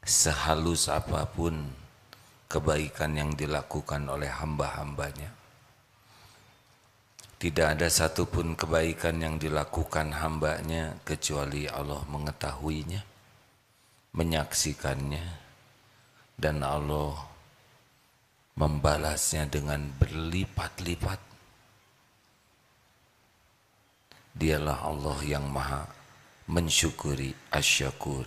sehalus apapun kebaikan yang dilakukan oleh hamba-hambanya, tidak ada satupun kebaikan yang dilakukan hambanya kecuali Allah mengetahuinya, menyaksikannya, dan Allah membalasnya dengan berlipat-lipat. Dialah Allah yang maha mensyukuri, asyakur.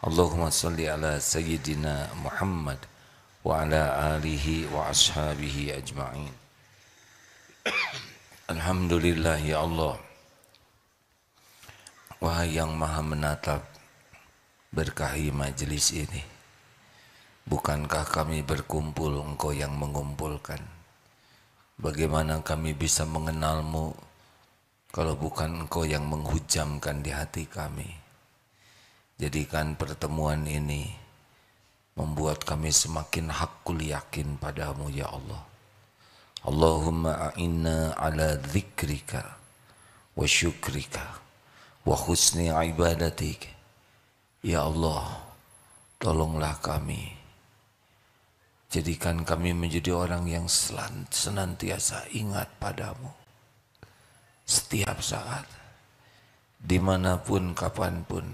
Allahumma salli ala Sayyidina Muhammad wa ala alihi wa ashabihi ajma'in. Alhamdulillah ya Allah, wahai yang maha menatap, berkahi majlis ini. Bukankah kami berkumpul, Engkau yang mengumpulkan? Bagaimana kami bisa mengenalmu kalau bukan Engkau yang menghujamkan di hati kami? Jadikan pertemuan ini membuat kami semakin hakul yakin padamu ya Allah. Allahumma a'inna ala dzikrika wa syukrika wa husni ibadatik. Ya Allah, tolonglah kami. Jadikan kami menjadi orang yang senantiasa ingat padamu setiap saat, dimanapun, kapanpun.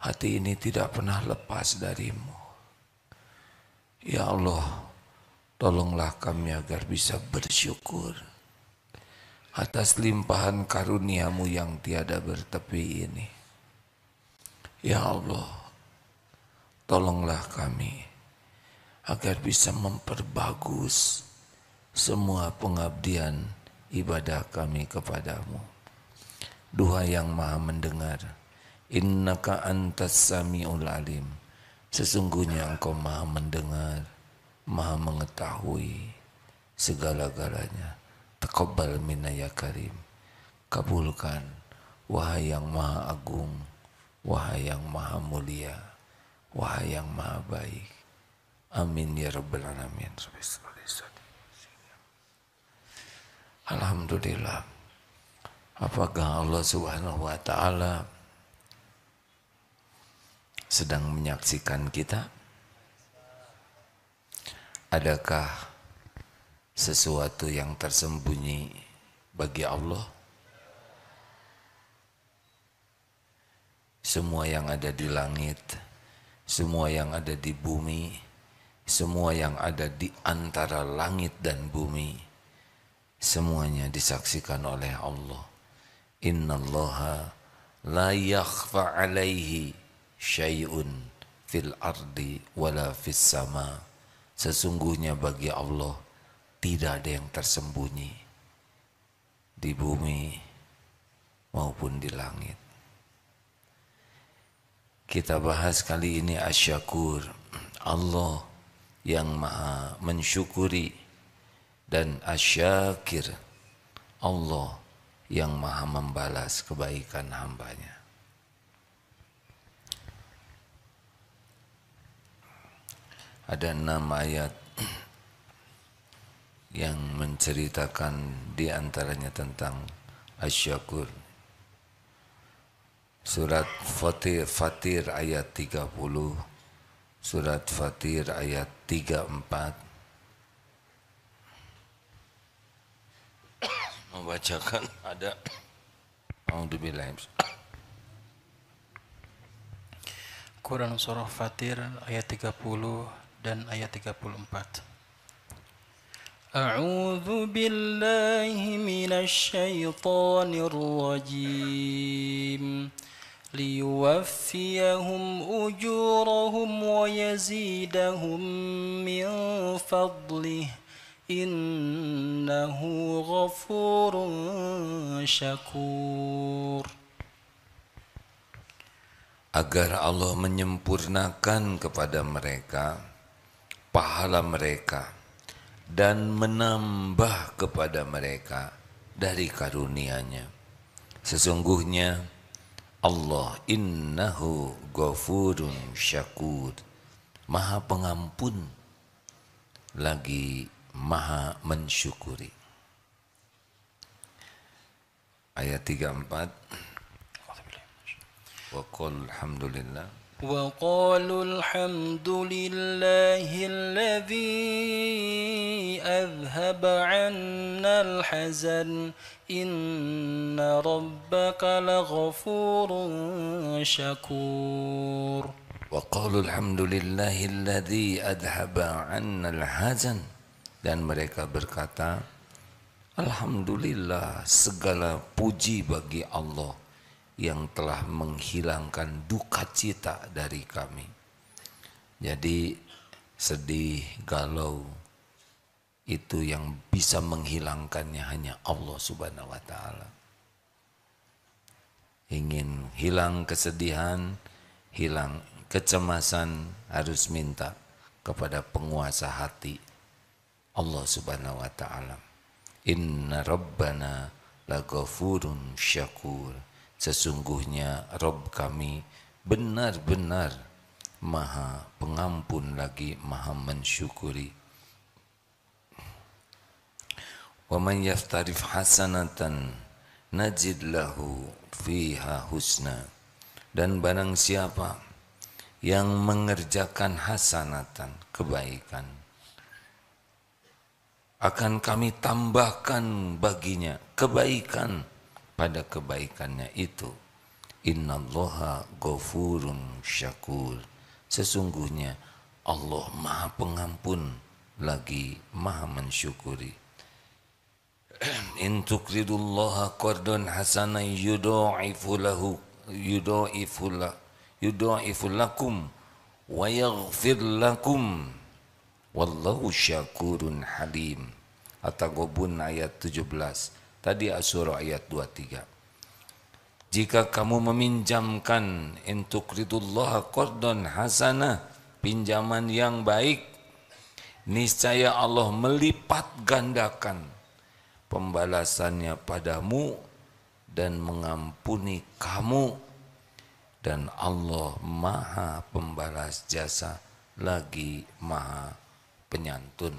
Hati ini tidak pernah lepas darimu. Ya Allah, tolonglah kami agar bisa bersyukur atas limpahan karuniamu yang tiada bertepi ini. Ya Allah, tolonglah kami agar bisa memperbagus semua pengabdian ibadah kami kepadamu. Duha yang maha mendengar, innaka antas sami'ul alim. Sesungguhnya Engkau maha mendengar, maha mengetahui segala-galanya. Taqabbal minna ya karim. Kabulkan wahai yang maha agung, wahai yang maha mulia, wahai yang maha baik. Amin ya rabbal alamin. Alhamdulillah. Apakah Allah Subhanahu wa taala sedang menyaksikan kita? Adakah sesuatu yang tersembunyi bagi Allah? Semua yang ada di langit, semua yang ada di bumi, semua yang ada di antara langit dan bumi, semuanya disaksikan oleh Allah. Innallaha la yakhfa alaihi syai'un fil ardi wala fis sama. Sesungguhnya bagi Allah tidak ada yang tersembunyi di bumi maupun di langit. Kita bahas kali ini asyakur, Allah yang maha mensyukuri, dan asyakir, Allah yang maha membalas kebaikan hambanya. Ada 6 ayat yang menceritakan diantaranya tentang asyakur. Surat Fatir ayat 30, Surat Fatir ayat 34 membacakan ada Quran Surah Fatir ayat 30 dan ayat 34. A'udzu billahi minasy syaithanir rajim. Liyuwaffiyahum ujurahum wa yazidahum min fadlih. Innahu ghafurun syakur. Agar Allah menyempurnakan kepada mereka pahala mereka dan menambah kepada mereka dari karunia-Nya. Sesungguhnya Allah innahu ghafurun syakur, maha pengampun lagi maha mensyukuri. Ayat 34. Wa qul alhamdulillah وقالوا الحمد لله الذي أذهب عنا الحزن إن ربك لغفور شكور. وقالوا الحمد لله الذي أذهب عنا الحزن, dan mereka berkata, Alhamdulillah, segala puji bagi Allah yang telah menghilangkan duka cita dari kami. Jadi sedih, galau, itu yang bisa menghilangkannya hanya Allah Subhanahu wa ta'ala. Ingin hilang kesedihan, hilang kecemasan, harus minta kepada penguasa hati, Allah Subhanahu wa ta'ala. Inna rabbana laghafurun syakur. Sesungguhnya Rabb kami benar-benar maha pengampun lagi maha mensyukuri. Wa man yaftarif hasanatan najid lahu fiha husna. Dan barang siapa yang mengerjakan hasanatan, kebaikan, akan kami tambahkan baginya kebaikan pada kebaikannya itu. Innallaha ghafurun syakur. Sesungguhnya Allah maha pengampun lagi maha mensyukuri. In tuqridullaha qardan hasanan yudha'ifu lakum wa yaghfir lakum wallahu syakurun halim. At-Taghabun ayat 17. Tadi Asy-Syura ayat 23. Jika kamu meminjamkan, in tuqridullaha qardan hasanah, pinjaman yang baik, niscaya Allah melipat gandakan pembalasannya padamu dan mengampuni kamu, dan Allah maha pembalas jasa lagi maha penyantun.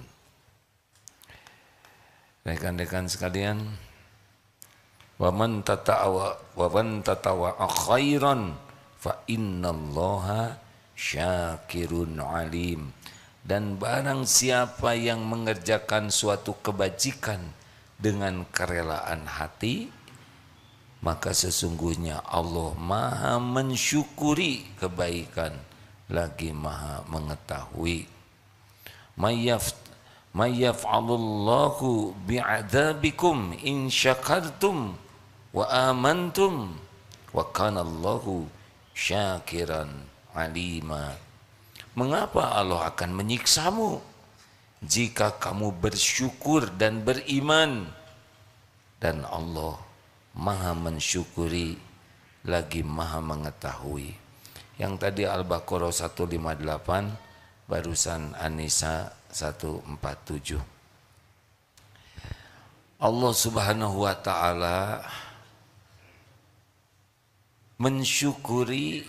Rekan-rekan sekalian, wa man tatawa khairan fa innallaha syakirun alim. Dan barang siapa yang mengerjakan suatu kebajikan dengan kerelaan hati, maka sesungguhnya Allah maha mensyukuri kebaikan lagi maha mengetahui. Mayyaf'alullahu bi'adabikum in syakartum wa amantum wa kanallahu syakiran alima. Mengapa Allah akan menyiksamu jika kamu bersyukur dan beriman, dan Allah maha mensyukuri lagi maha mengetahui. Yang tadi Al-Baqarah 158, barusan An-Nisa 147. Allah Subhanahu wa ta'ala mensyukuri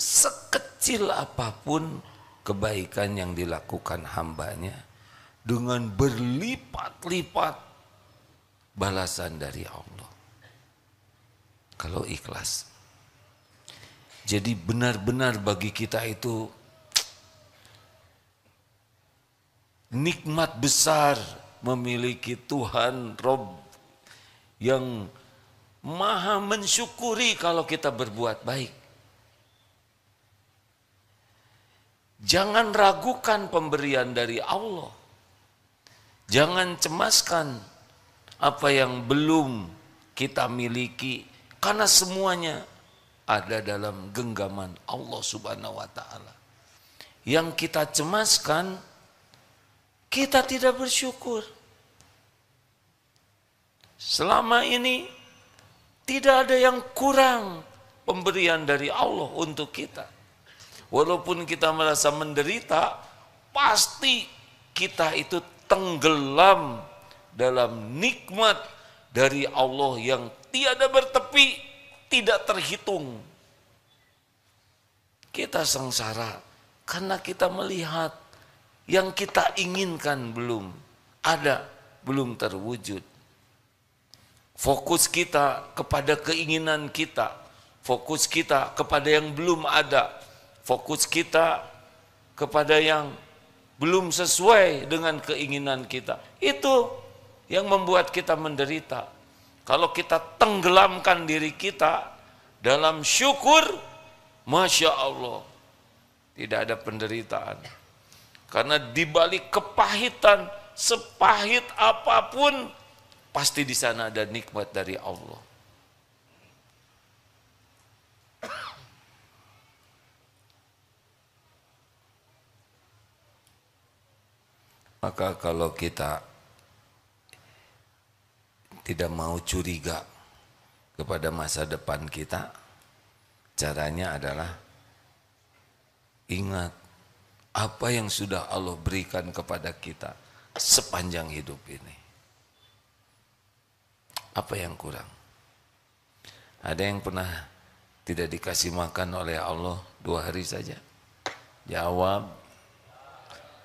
sekecil apapun kebaikan yang dilakukan hambanya dengan berlipat-lipat balasan dari Allah kalau ikhlas. Jadi benar-benar bagi kita itu nikmat besar memiliki Tuhan Rabb yang maha mensyukuri kalau kita berbuat baik. Jangan ragukan pemberian dari Allah. Jangan cemaskan apa yang belum kita miliki, karena semuanya ada dalam genggaman Allah Subhanahu wa ta'ala. Yang kita cemaskan, kita tidak bersyukur. Selama ini tidak ada yang kurang pemberian dari Allah untuk kita. Walaupun kita merasa menderita, pasti kita itu tenggelam dalam nikmat dari Allah yang tiada bertepi, tidak terhitung. Kita sengsara karena kita melihat yang kita inginkan belum ada, belum terwujud. Fokus kita kepada keinginan kita, fokus kita kepada yang belum ada, fokus kita kepada yang belum sesuai dengan keinginan kita. Itu yang membuat kita menderita. Kalau kita tenggelamkan diri kita dalam syukur, Masya Allah, tidak ada penderitaan. Karena dibalik kepahitan, sepahit apapun, pasti di sana ada nikmat dari Allah. Maka kalau kita tidak mau curiga kepada masa depan kita, caranya adalah ingat apa yang sudah Allah berikan kepada kita sepanjang hidup ini. Apa yang kurang? Ada yang pernah tidak dikasih makan oleh Allah 2 hari saja? Jawab.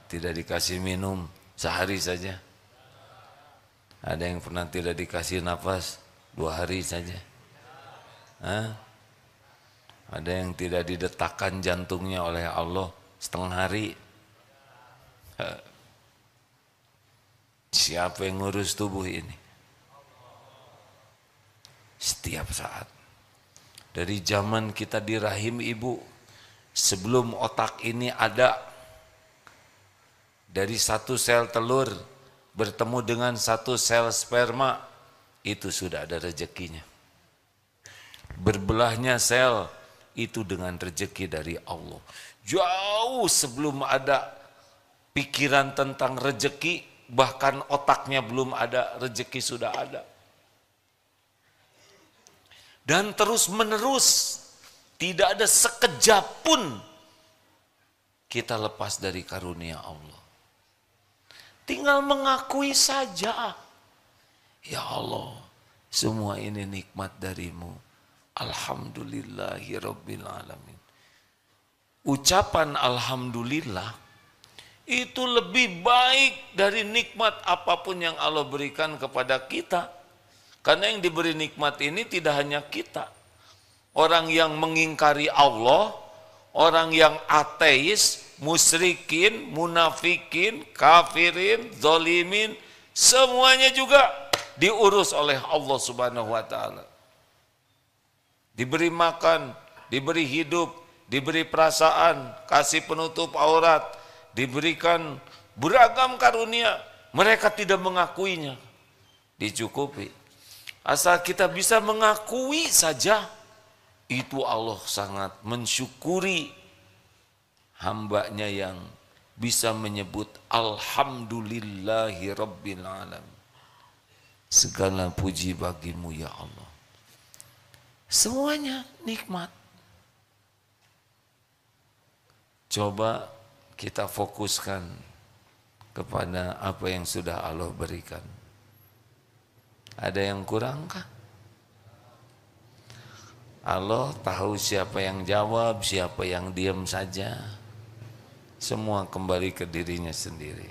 Tidak dikasih minum sehari saja? Ada yang pernah tidak dikasih nafas 2 hari saja? Hah? Ada yang tidak didetakkan jantungnya oleh Allah setengah hari? Siapa yang ngurus tubuh ini? Setiap saat. Dari zaman kita di rahim ibu, sebelum otak ini ada, dari satu sel telur bertemu dengan satu sel sperma, itu sudah ada rezekinya. Berbelahnya sel itu dengan rezeki dari Allah. Jauh sebelum ada pikiran tentang rezeki, bahkan otaknya belum ada, rezeki sudah ada. Dan terus menerus, tidak ada sekejap pun kita lepas dari karunia Allah. Tinggal mengakui saja, ya Allah, semua ini nikmat darimu. Alhamdulillahirabbil alamin. Ucapan alhamdulillah itu lebih baik dari nikmat apapun yang Allah berikan kepada kita. Karena yang diberi nikmat ini tidak hanya kita. Orang yang mengingkari Allah, orang yang ateis, musyrikin, munafikin, kafirin, zolimin, semuanya juga diurus oleh Allah Subhanahu wa taala. Diberi makan, diberi hidup, diberi perasaan, kasih penutup aurat, diberikan beragam karunia, mereka tidak mengakuinya. Dicukupi. Asal kita bisa mengakui saja, itu Allah sangat mensyukuri hambanya yang bisa menyebut Alhamdulillahi Rabbil Alamin. Segala puji bagimu ya Allah. Semuanya nikmat. Coba kita fokuskan kepada apa yang sudah Allah berikan. Ada yang kurangkah? Allah tahu siapa yang jawab, siapa yang diam saja. Semua kembali ke dirinya sendiri.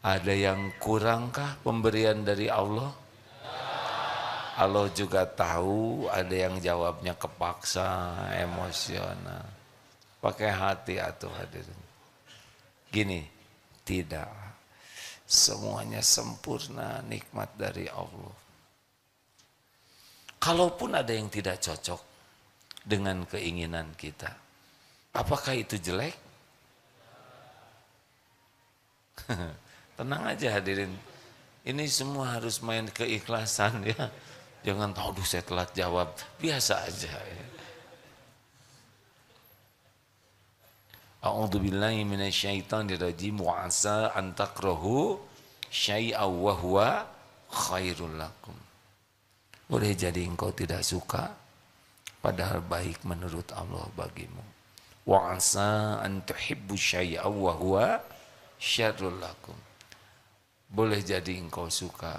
Ada yang kurangkah pemberian dari Allah? Allah juga tahu ada yang jawabnya kepaksa, emosional. Pakai hati atuh hadirin. Gini, tidak. Semuanya sempurna, nikmat dari Allah. Kalaupun ada yang tidak cocok dengan keinginan kita, apakah itu jelek? Tenang aja hadirin. Ini semua harus main keikhlasan ya. Jangan tahu, aduh saya telat jawab. Biasa aja ya. A'udzubillahi minasyaitonirrajim wa asa an takrahu syai'aw wa huwa khairul lakum. Boleh jadi engkau tidak suka, padahal baik menurut Allah bagimu. Wa asa an tuhibbu syai'aw wa huwa syarrul lakum. Boleh jadi engkau suka,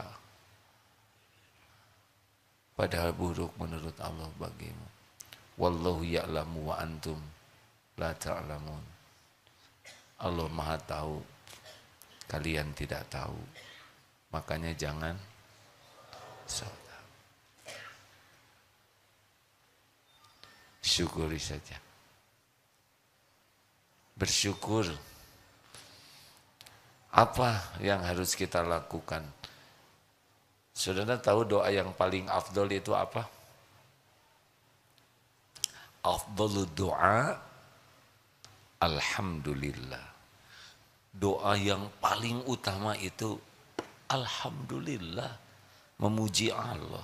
padahal buruk menurut Allah bagimu. Wallahu ya'lamu wa antum la ta'lamun. Allah Maha tahu, kalian tidak tahu. Makanya jangan syukuri saja. bersyukur. Apa yang harus kita lakukan? Saudara tahu doa yang paling afdol itu apa? Afdolud doa, alhamdulillah. Doa yang paling utama itu alhamdulillah, memuji Allah.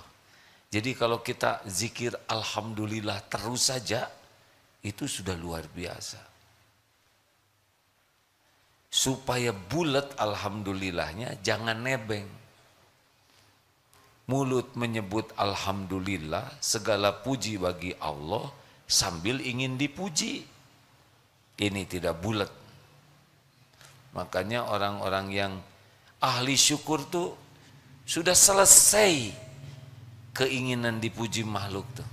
Jadi kalau kita zikir alhamdulillah terus saja, itu sudah luar biasa. Supaya bulat alhamdulillahnya, jangan nebeng. Mulut menyebut alhamdulillah, segala puji bagi Allah, sambil ingin dipuji. Ini tidak bulat. Makanya orang-orang yang ahli syukur tuh sudah selesai keinginan dipuji makhluk tuh.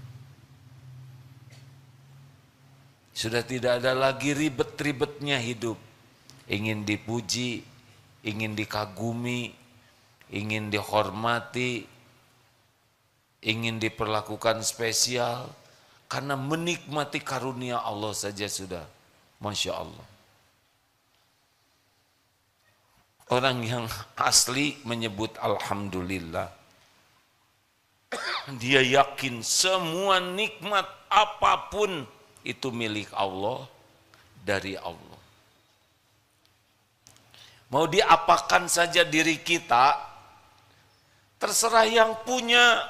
Sudah tidak ada lagi ribet-ribetnya hidup. Ingin dipuji, ingin dikagumi, ingin dihormati, ingin diperlakukan spesial. Karena menikmati karunia Allah saja sudah, Masya Allah. Orang yang asli menyebut alhamdulillah, dia yakin semua nikmat apapun itu milik Allah, dari Allah. Mau diapakan saja diri kita, terserah yang punya.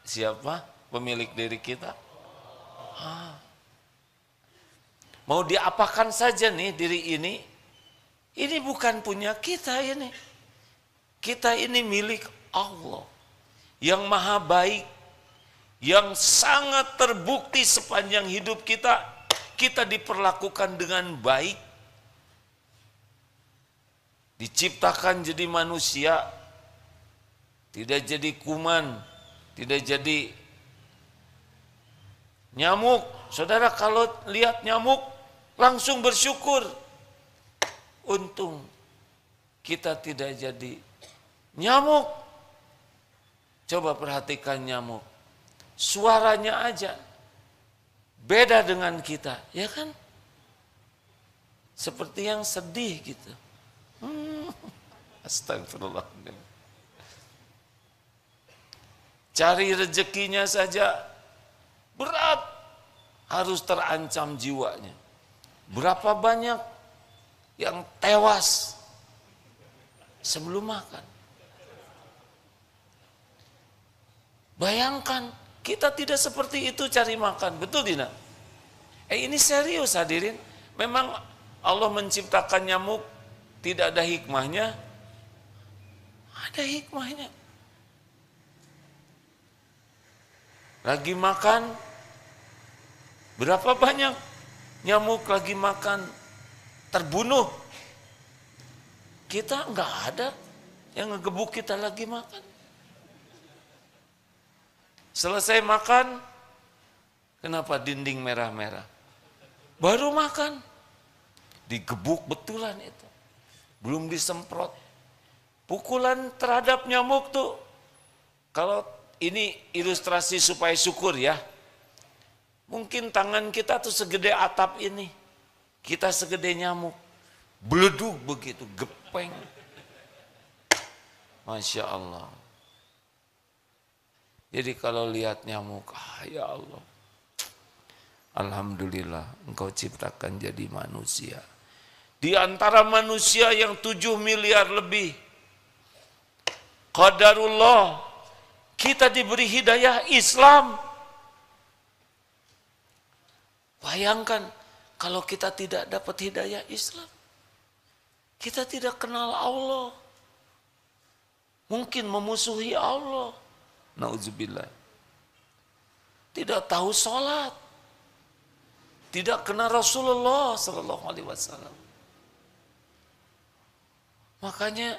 Siapa pemilik diri kita? Mau diapakan saja nih diri ini bukan punya kita ini. Kita ini milik Allah yang maha baik, yang sangat terbukti sepanjang hidup kita, kita diperlakukan dengan baik. Diciptakan jadi manusia, tidak jadi kuman, tidak jadi nyamuk. Saudara kalau lihat nyamuk langsung bersyukur. Untung kita tidak jadi nyamuk. Coba perhatikan nyamuk. Suaranya aja beda dengan kita, ya kan? Seperti yang sedih gitu. Astagfirullahaladzim. Cari rezekinya saja berat, harus terancam jiwanya. Berapa banyak yang tewas sebelum makan. Bayangkan, kita tidak seperti itu cari makan, betul tidak? Ini serius hadirin. Memang Allah menciptakan nyamuk tidak ada hikmahnya? Ada hikmahnya. Lagi makan, berapa banyak nyamuk lagi makan terbunuh? Kita enggak ada yang ngegebuk kita lagi makan. Selesai makan, kenapa dinding merah-merah? Baru makan, digebuk betulan itu. Belum disemprot. Pukulan terhadap nyamuk tuh, kalau ini ilustrasi supaya syukur ya. Mungkin tangan kita tuh segede atap ini. Kita segede nyamuk. Beleduk begitu, gepeng. Masya Allah. Jadi kalau lihat nyamuk, ya Allah. Alhamdulillah, engkau ciptakan jadi manusia. Di antara manusia yang 7 miliar lebih, qadarullah, kita diberi hidayah Islam. Bayangkan kalau kita tidak dapat hidayah Islam, kita tidak kenal Allah, mungkin memusuhi Allah, nauzubillah. Tidak tahu sholat, tidak kenal Rasulullah Sallallahu Alaihi Wasallam. Makanya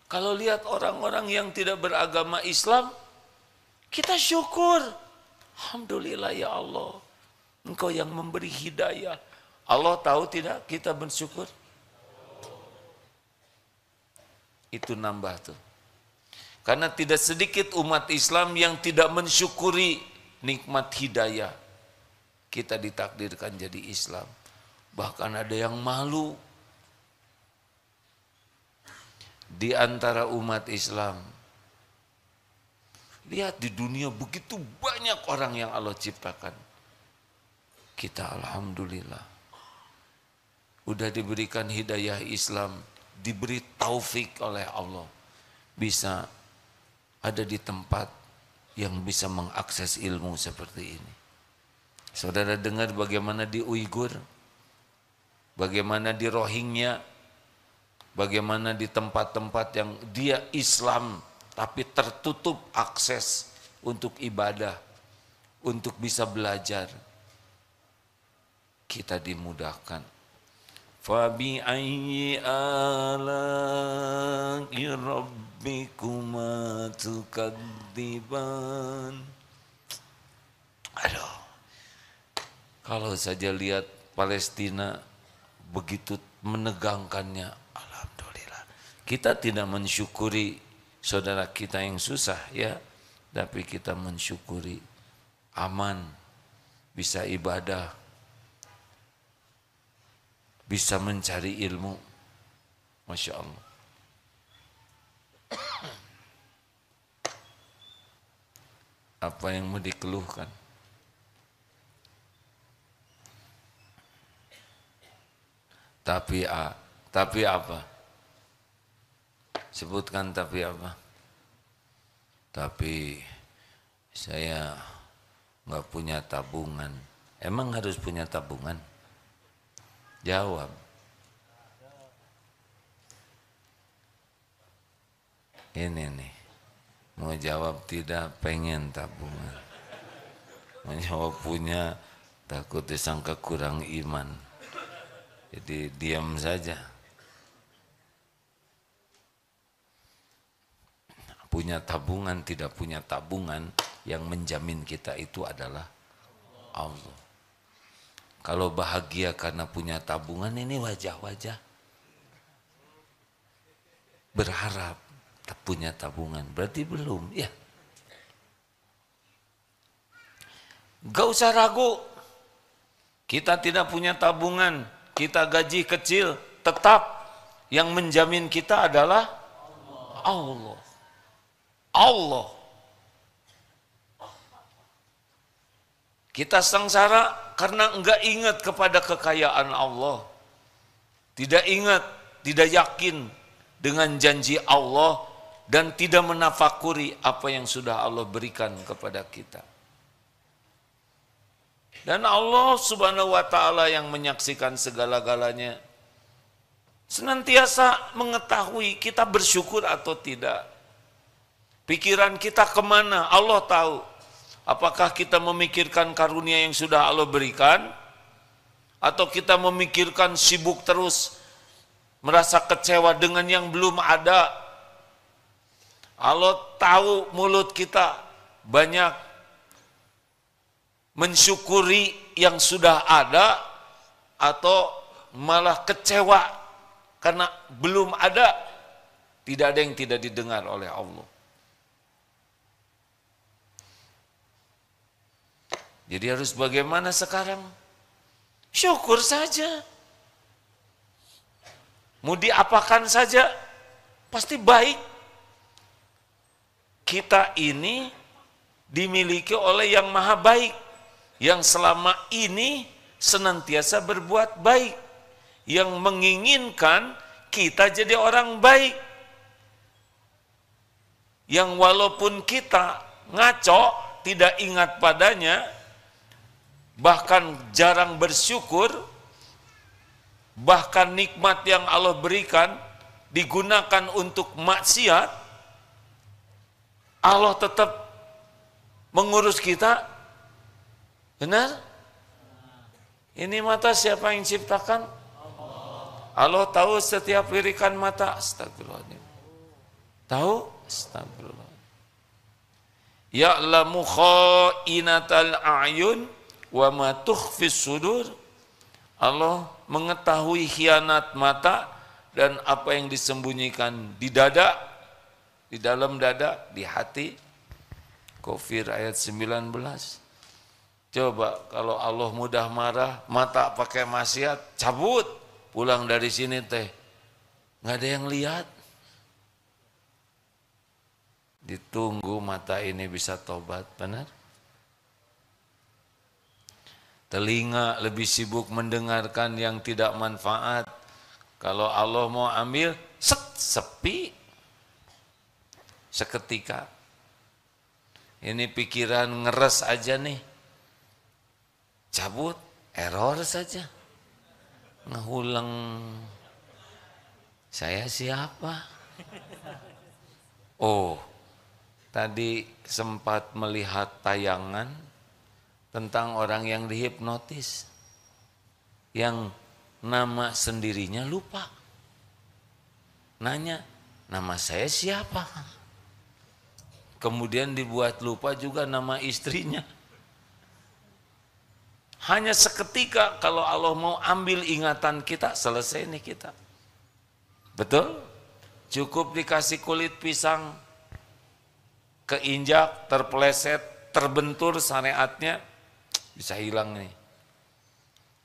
kalau lihat orang-orang yang tidak beragama Islam, kita syukur. Alhamdulillah ya Allah, Engkau yang memberi hidayah. Allah tahu tidak kita bersyukur? Itu nambah tuh. Karena tidak sedikit umat Islam yang tidak mensyukuri nikmat hidayah. Kita ditakdirkan jadi Islam. Bahkan ada yang malu di antara umat Islam. Lihat di dunia begitu banyak orang yang Allah ciptakan. Kita alhamdulillah udah diberikan hidayah Islam, diberi taufik oleh Allah, bisa ada di tempat yang bisa mengakses ilmu seperti ini. Saudara dengar bagaimana di Uighur, bagaimana di Rohingya, bagaimana di tempat-tempat yang dia Islam tapi tertutup akses untuk ibadah, untuk bisa belajar. Kita dimudahkan. Fabi ayyi ala'i rabbikuma tukadziban. Aduh, kalau saja lihat Palestina begitu menegangkannya, alhamdulillah. Kita tidak mensyukuri saudara kita yang susah ya, tapi kita mensyukuri aman, bisa ibadah, bisa mencari ilmu. Masya Allah. Apa yang mau dikeluhkan? Tapi apa? Sebutkan tapi apa? Tapi saya nggak punya tabungan. Emang harus punya tabungan? Jawab. Ini nih, mau jawab tidak pengen tabungan. Mau jawab punya, takut disangka kurang iman. Jadi diam saja. Punya tabungan, tidak punya tabungan, yang menjamin kita itu adalah Allah. Kalau bahagia karena punya tabungan, ini wajah-wajah berharap punya tabungan, berarti belum ya. Gak usah ragu, kita tidak punya tabungan, kita gaji kecil, tetap yang menjamin kita adalah Allah. Allah. Kita sengsara karena enggak ingat kepada kekayaan Allah. Tidak ingat, tidak yakin dengan janji Allah dan tidak menafakuri apa yang sudah Allah berikan kepada kita. Dan Allah Subhanahu wa taala yang menyaksikan segala-galanya senantiasa mengetahui kita bersyukur atau tidak. Pikiran kita kemana Allah tahu. Apakah kita memikirkan karunia yang sudah Allah berikan, atau kita memikirkan sibuk terus, merasa kecewa dengan yang belum ada. Allah tahu mulut kita banyak mensyukuri yang sudah ada, atau malah kecewa karena belum ada. Tidak ada yang tidak didengar oleh Allah. Jadi harus bagaimana sekarang? Syukur saja. Mau diapakan saja, pasti baik. Kita ini dimiliki oleh yang maha baik, yang selama ini senantiasa berbuat baik, yang menginginkan kita jadi orang baik, yang walaupun kita ngaco, tidak ingat padanya, bahkan jarang bersyukur, bahkan nikmat yang Allah berikan digunakan untuk maksiat, Allah tetap mengurus kita. Benar? Ini mata siapa yang ciptakan? Allah tahu setiap lirikan mata. Astagfirullahaladzim. Tahu? Astagfirullah. Ya'lamu kha'inatal a'yun wa ma tukhfis sudur. Allah mengetahui khianat mata dan apa yang disembunyikan di dada, di dalam dada, di hati. Kafir ayat 19. Coba kalau Allah mudah marah, mata pakai maksiat, cabut, pulang dari sini teh, nggak ada yang lihat. Ditunggu mata ini bisa tobat, benar? Telinga lebih sibuk mendengarkan yang tidak manfaat. Kalau Allah mau ambil, sepi. Seketika. Ini pikiran ngeres aja nih. Cabut, error saja. Ngehulang. Saya siapa? Oh, tadi sempat melihat tayangan tentang orang yang dihipnotis, yang nama sendirinya lupa. Nanya, nama saya siapa? Kemudian dibuat lupa juga nama istrinya. Hanya seketika kalau Allah mau ambil ingatan kita, selesai nih kita. Betul? Cukup dikasih kulit pisang, keinjak, terpeleset, terbentur syariatnya, bisa hilang nih.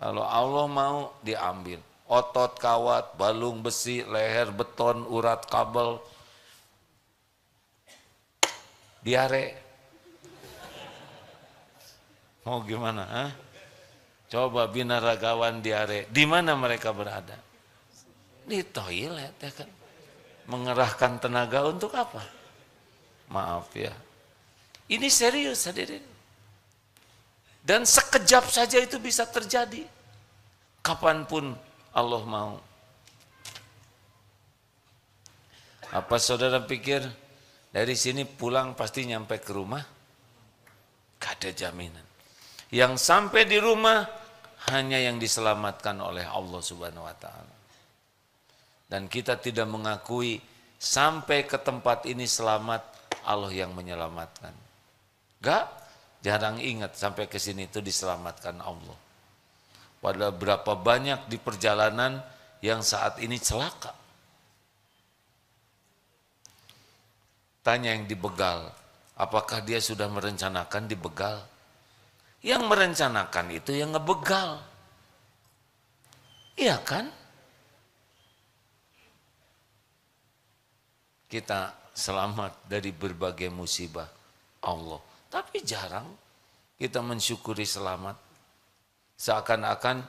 Kalau Allah mau diambil, otot kawat, balung besi, leher beton, urat kabel, diare. Mau gimana? Ha? Coba binaragawan diare, di mana mereka berada? Di toilet ya kan. Mengerahkan tenaga untuk apa? Maaf ya. Ini serius hadirin. Dan sekejap saja itu bisa terjadi. Kapanpun Allah mau. Apa saudara pikir dari sini pulang pasti nyampe ke rumah? Gak ada jaminan. Yang sampai di rumah hanya yang diselamatkan oleh Allah Subhanahu wa Ta'ala. Dan kita tidak mengakui sampai ke tempat ini selamat, Allah yang menyelamatkan. Gak? Jarang ingat sampai ke sini itu diselamatkan Allah. Padahal berapa banyak di perjalanan yang saat ini celaka. Tanya yang dibegal, apakah dia sudah merencanakan dibegal? Yang merencanakan itu yang ngebegal. Iya kan? Kita selamat dari berbagai musibah Allah. Tapi jarang kita mensyukuri selamat. Seakan-akan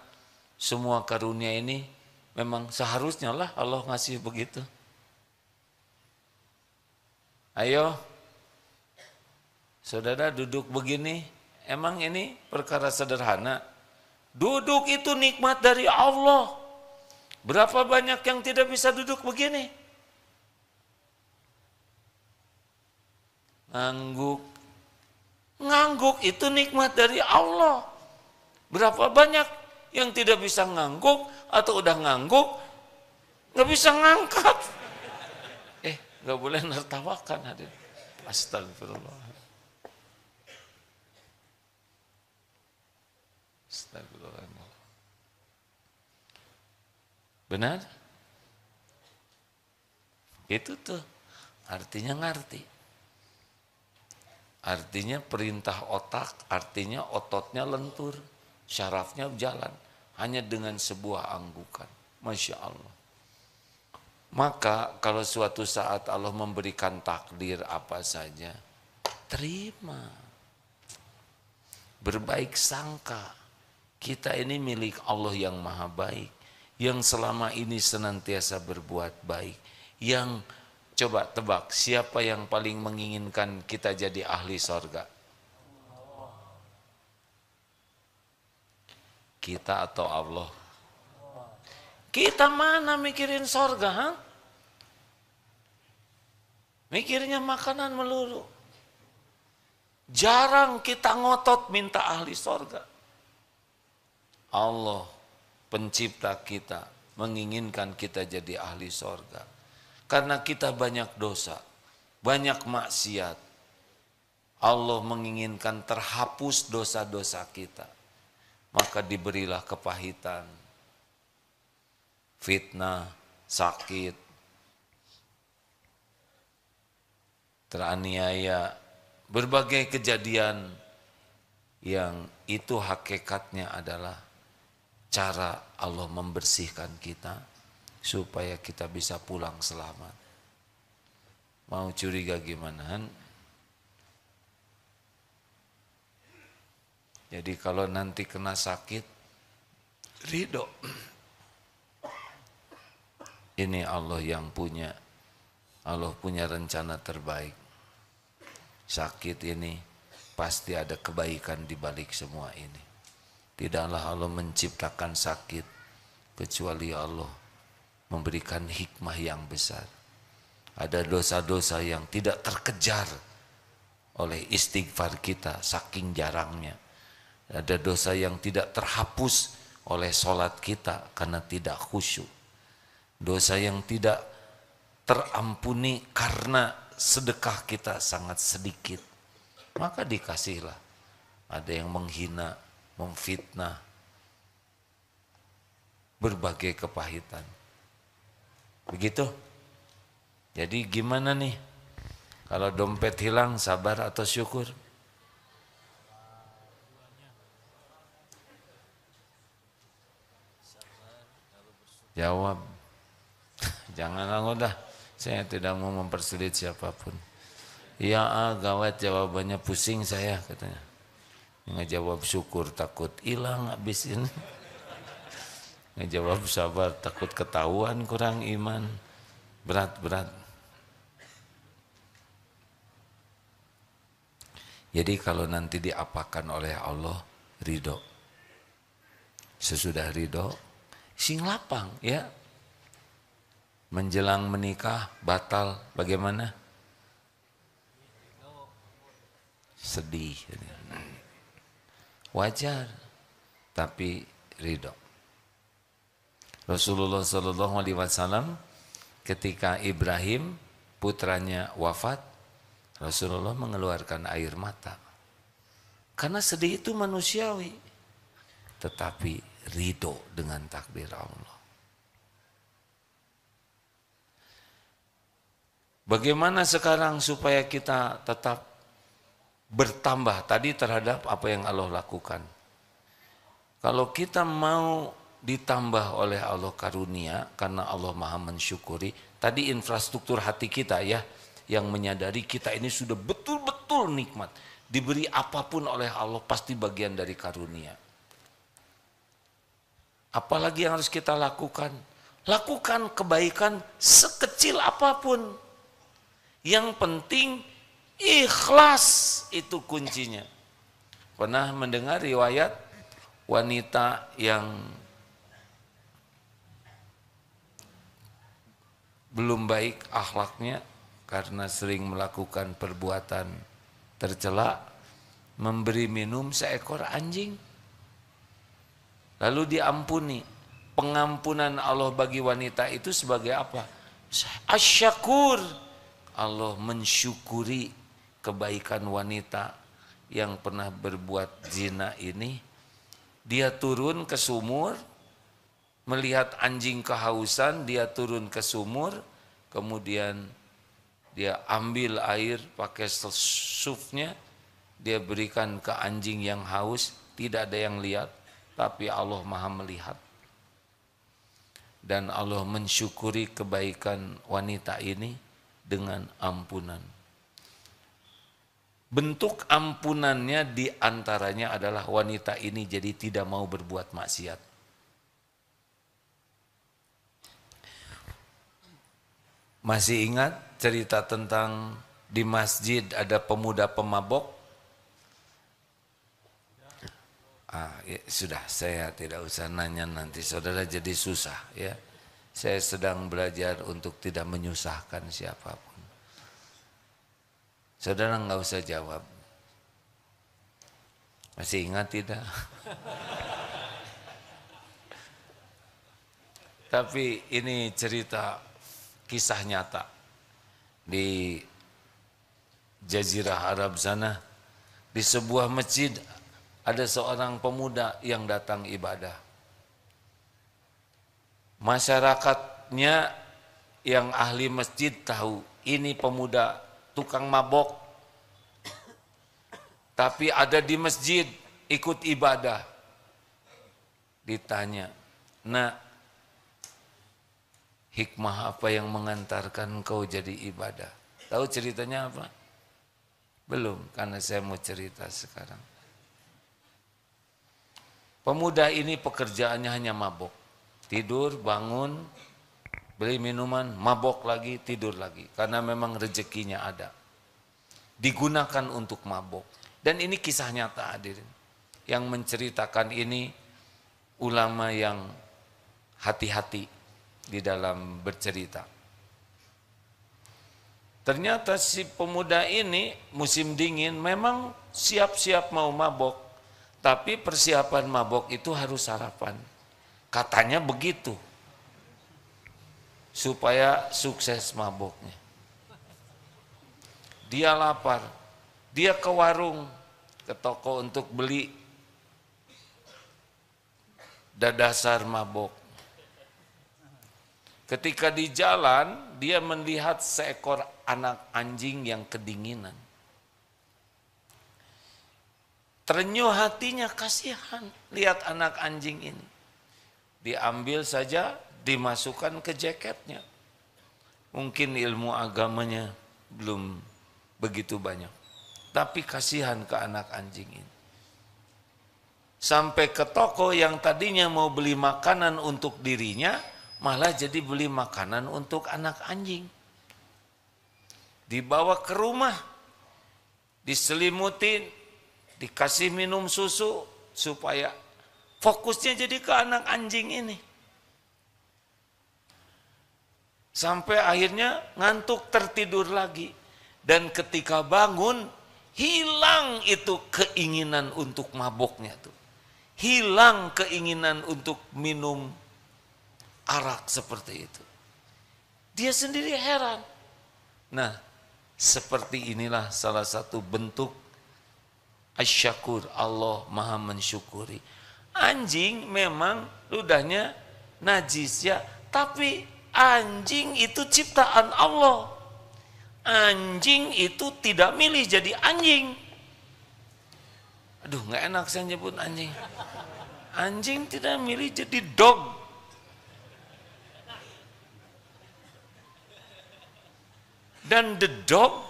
semua karunia ini memang seharusnya lah Allah ngasih begitu. Ayo, saudara duduk begini, emang ini perkara sederhana. Duduk itu nikmat dari Allah. Berapa banyak yang tidak bisa duduk begini? Ngangguk itu nikmat dari Allah. Berapa banyak yang tidak bisa ngangguk atau udah ngangguk nggak bisa ngangkat. Nggak boleh nertawakan hadir. Astagfirullah. Astagfirullah. Benar? Itu tuh artinya ngerti. Artinya perintah otak, artinya ototnya lentur, syarafnya jalan, hanya dengan sebuah anggukan. Masya Allah. Maka kalau suatu saat Allah memberikan takdir apa saja, terima. Berbaik sangka, kita ini milik Allah yang maha baik, yang selama ini senantiasa berbuat baik, yang coba tebak, siapa yang paling menginginkan kita jadi ahli sorga? Kita atau Allah? Kita mana mikirin sorga? Ha? Mikirnya makanan melulu. Jarang kita ngotot minta ahli sorga. Allah, pencipta kita, menginginkan kita jadi ahli sorga. Karena kita banyak dosa, banyak maksiat. Allah menginginkan terhapus dosa-dosa kita. Maka diberilah kepahitan, fitnah, sakit, teraniaya, berbagai kejadian yang itu hakikatnya adalah cara Allah membersihkan kita supaya kita bisa pulang selamat. Mau curiga gimana? Jadi kalau nanti kena sakit, ridho. Ini Allah yang punya. Allah punya rencana terbaik. Sakit ini pasti ada kebaikan di balik semua ini. Tidaklah Allah menciptakan sakit kecuali Allah memberikan hikmah yang besar. Ada dosa-dosa yang tidak terkejar oleh istighfar kita saking jarangnya. Ada dosa yang tidak terhapus oleh sholat kita karena tidak khusyuk. Dosa yang tidak terampuni karena sedekah kita sangat sedikit. Maka dikasihlah. Ada yang menghina, memfitnah, berbagai kepahitan. Begitu. Jadi gimana nih? Kalau dompet hilang, sabar atau syukur? Jawab. Janganlah udah. Saya tidak mau mempersulit siapapun. Ya gawat jawabannya, pusing saya katanya. Ngejawab syukur takut hilang habis ini. Ngejawab sabar takut ketahuan kurang iman. Berat. Jadi kalau nanti diapakan oleh Allah, ridho. Sesudah ridho, sing lapang ya. Menjelang menikah batal bagaimana? Sedih. Wajar, tapi ridho. Rasulullah SAW ketika Ibrahim putranya wafat, Rasulullah mengeluarkan air mata. Karena sedih itu manusiawi, tetapi ridho dengan takdir Allah. Bagaimana sekarang supaya kita tetap bertambah tadi terhadap apa yang Allah lakukan? Kalau kita mau ditambah oleh Allah karunia, karena Allah maha mensyukuri, tadi infrastruktur hati kita ya, yang menyadari kita ini sudah betul-betul nikmat. Diberi apapun oleh Allah pasti bagian dari karunia. Apalagi yang harus kita lakukan? Lakukan kebaikan sekecil apapun. Yang penting ikhlas, itu kuncinya. Pernah mendengar riwayat wanita yang belum baik akhlaknya karena sering melakukan perbuatan tercela, memberi minum seekor anjing, lalu diampuni. Pengampunan Allah bagi wanita itu sebagai apa? Asyakur. Allah mensyukuri kebaikan wanita yang pernah berbuat zina ini. Dia turun ke sumur, melihat anjing kehausan, dia turun ke sumur, kemudian dia ambil air pakai sufnya, dia berikan ke anjing yang haus. Tidak ada yang lihat, tapi Allah maha melihat. Dan Allah mensyukuri kebaikan wanita ini dengan ampunan. Bentuk ampunannya diantaranya adalah wanita ini jadi tidak mau berbuat maksiat. Masih ingat cerita tentang di masjid ada pemuda pemabok? Ya, sudah, saya tidak usah nanya nanti, saudara jadi susah ya. Saya sedang belajar untuk tidak menyusahkan siapapun. Saudara nggak usah jawab. Masih ingat tidak? Tapi ini cerita kisah nyata. Di Jazirah Arab sana, di sebuah masjid ada seorang pemuda yang datang ibadah. Masyarakatnya yang ahli masjid tahu ini pemuda tukang mabok, tapi ada di masjid ikut ibadah. Ditanya, nak, hikmah apa yang mengantarkan kau jadi ibadah? Tahu ceritanya apa? Belum, karena saya mau cerita sekarang. Pemuda ini pekerjaannya hanya mabok. Tidur, bangun, beli minuman, mabok lagi, tidur lagi. Karena memang rezekinya ada. Digunakan untuk mabok. Dan ini kisah nyata, hadirin. Yang menceritakan ini ulama yang hati-hati di dalam bercerita. Ternyata si pemuda ini musim dingin memang siap-siap mau mabok. Tapi persiapan mabok itu harus sarapan. Katanya begitu. Supaya sukses maboknya. Dia lapar. Dia ke warung, ke toko untuk beli dadasar mabok. Ketika di jalan, dia melihat seekor anak anjing yang kedinginan. Terenyuh hatinya, kasihan lihat anak anjing ini. Diambil saja, dimasukkan ke jaketnya. Mungkin ilmu agamanya belum begitu banyak. Tapi kasihan ke anak anjing ini. Sampai ke toko yang tadinya mau beli makanan untuk dirinya, malah jadi beli makanan untuk anak anjing. Dibawa ke rumah, diselimutin, dikasih minum susu, supaya fokusnya jadi ke anak anjing ini. Sampai akhirnya ngantuk, tertidur lagi. Dan ketika bangun, hilang itu keinginan untuk maboknya tuh. Hilang keinginan untuk minum arak seperti itu. Dia sendiri heran. Nah, seperti inilah salah satu bentuk asyakur, Allah maha mensyukuri. Anjing memang ludahnya najis ya, tapi anjing itu ciptaan Allah. Anjing itu tidak milih jadi anjing. Aduh, nggak enak saya nyebut anjing. Anjing tidak milih jadi dog. Dan the dog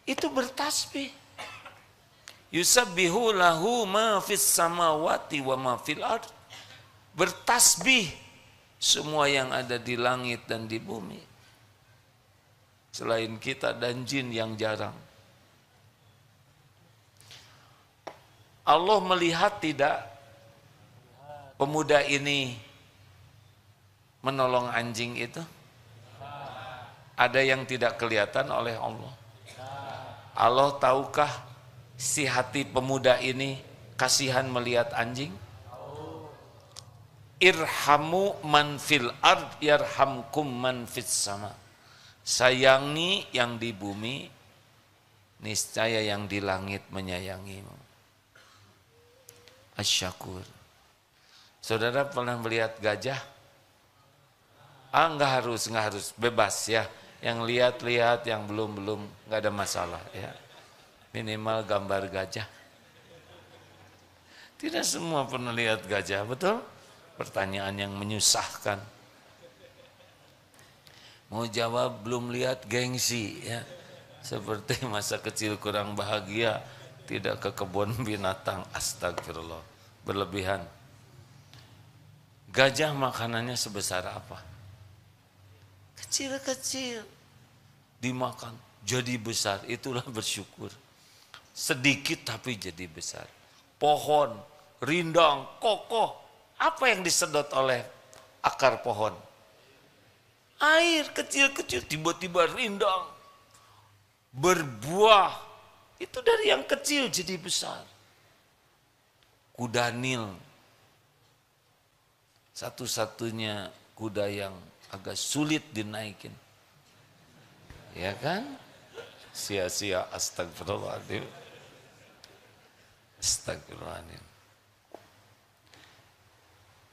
itu bertasbih. Yusabbihu lahu ma fis samawati wa ma fil ard. Bertasbih semua yang ada di langit dan di bumi. Selain kita dan jin yang jarang. Allah melihat tidak pemuda ini menolong anjing itu? Ada yang tidak kelihatan oleh Allah. Allah tahukah si hati pemuda ini kasihan melihat anjing? Irhamu man fil ard yarhamkum man fis sama. Sayangi yang di bumi, niscaya yang di langit menyayangimu. Asyakur. Saudara pernah melihat gajah? Enggak harus, bebas ya. Yang lihat-lihat, yang belum, enggak ada masalah ya. Minimal gambar gajah. Tidak semua pernah lihat gajah, betul? Pertanyaan yang menyusahkan. Mau jawab belum lihat, gengsi ya. Seperti masa kecil kurang bahagia, tidak ke kebun binatang, astagfirullah, berlebihan. Gajah makanannya sebesar apa? Kecil-kecil, dimakan jadi besar, itulah bersyukur. Sedikit tapi jadi besar. Pohon, rindang, kokoh, apa yang disedot oleh akar pohon? Air kecil-kecil, tiba-tiba rindang, berbuah. Itu dari yang kecil jadi besar. Kuda Nil, satu-satunya kuda yang agak sulit dinaikin. Ya kan? Sia-sia, astagfirullahaladzim. Astagfirullahaladzim.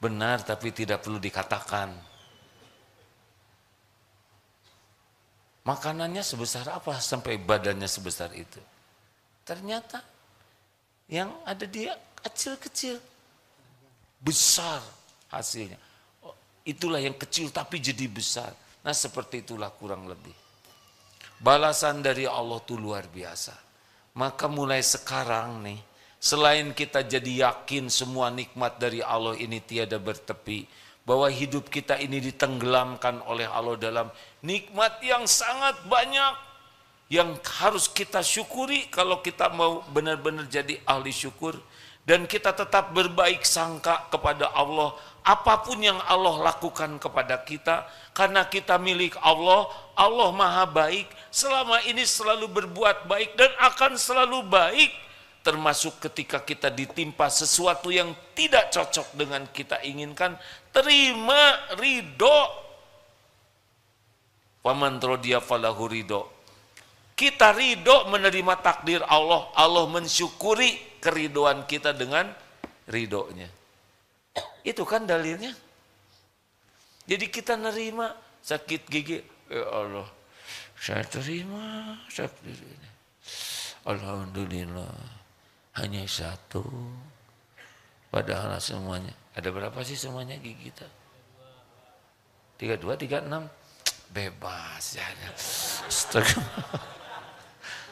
Benar tapi tidak perlu dikatakan. Makanannya sebesar apa sampai badannya sebesar itu? Ternyata yang ada dia kecil-kecil, besar hasilnya. Itulah yang kecil tapi jadi besar. Nah seperti itulah kurang lebih. Balasan dari Allah itu luar biasa. Maka mulai sekarang nih, selain kita jadi yakin semua nikmat dari Allah ini tiada bertepi, bahwa hidup kita ini ditenggelamkan oleh Allah dalam nikmat yang sangat banyak, yang harus kita syukuri kalau kita mau benar-benar jadi ahli syukur. Dan kita tetap berbaik sangka kepada Allah, apapun yang Allah lakukan kepada kita, karena kita milik Allah. Allah maha baik, selama ini selalu berbuat baik dan akan selalu baik, termasuk ketika kita ditimpa sesuatu yang tidak cocok dengan kita inginkan, terima, ridho. Faman radiya falahu ridho. Kita ridho menerima takdir Allah, Allah mensyukuri keridoan kita dengan ridhonya. Itu kan dalilnya. Jadi kita nerima sakit gigi, ya Allah, saya terima sakit gigi. Alhamdulillah, hanya satu. Padahal semuanya, ada berapa sih semuanya gigi kita? 32, 36, bebas ya. Astagfirullah.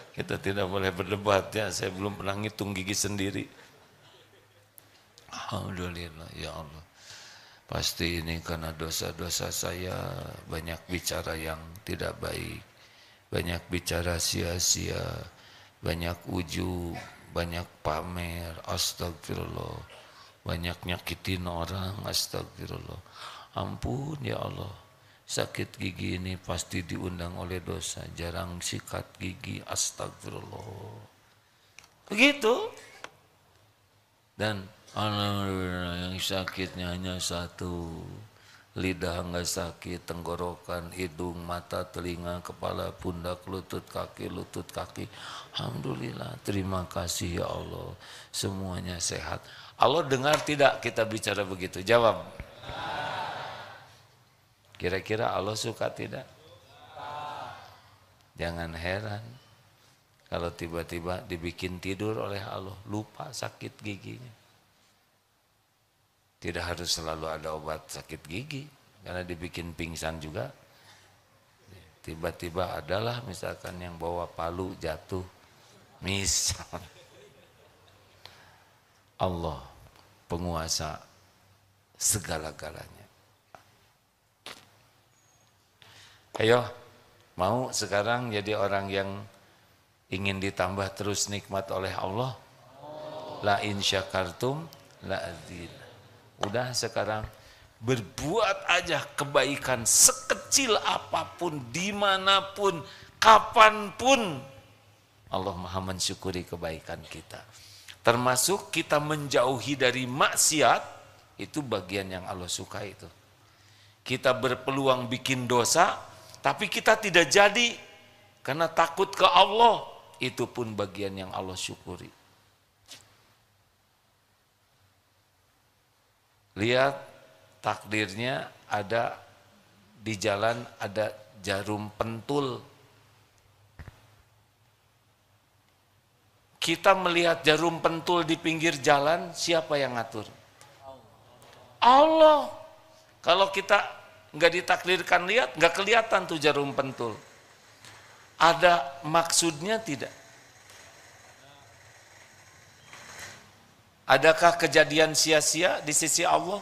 Kita tidak boleh berdebat ya, saya belum pernah ngitung gigi sendiri. Alhamdulillah ya Allah. Pasti ini karena dosa-dosa saya, banyak bicara yang tidak baik, banyak bicara sia-sia, banyak ujub, banyak pamer, astagfirullah, banyak nyakitin orang, astagfirullah. Ampun ya Allah. Sakit gigi ini pasti diundang oleh dosa, jarang sikat gigi, astagfirullah. Begitu. Dan alhamdulillah yang sakitnya hanya satu. Lidah enggak sakit, tenggorokan, hidung, mata, telinga, kepala, pundak, lutut, kaki. Alhamdulillah, terima kasih ya Allah. Semuanya sehat. Allah dengar tidak kita bicara begitu? Jawab. Kira-kira Allah suka tidak? Jangan heran kalau tiba-tiba dibikin tidur oleh Allah, lupa sakit giginya. Tidak harus selalu ada obat sakit gigi, karena dibikin pingsan juga. Tiba-tiba adalah misalkan yang bawa palu jatuh, misal. Allah penguasa segala-galanya. Ayo, mau sekarang jadi orang yang ingin ditambah terus nikmat oleh Allah? La in syakartum la adzid. Udah sekarang berbuat aja kebaikan sekecil apapun, dimanapun, kapanpun. Allah maha mensyukuri kebaikan kita. Termasuk kita menjauhi dari maksiat, itu bagian yang Allah suka itu. Kita berpeluang bikin dosa, tapi kita tidak jadi karena takut ke Allah, itu pun bagian yang Allah syukuri. Lihat takdirnya, ada di jalan ada jarum pentul. Kita melihat jarum pentul di pinggir jalan, siapa yang ngatur? Allah. Kalau kita nggak ditakdirkan lihat, nggak kelihatan tuh jarum pentul. Ada maksudnya tidak? Adakah kejadian sia-sia di sisi Allah?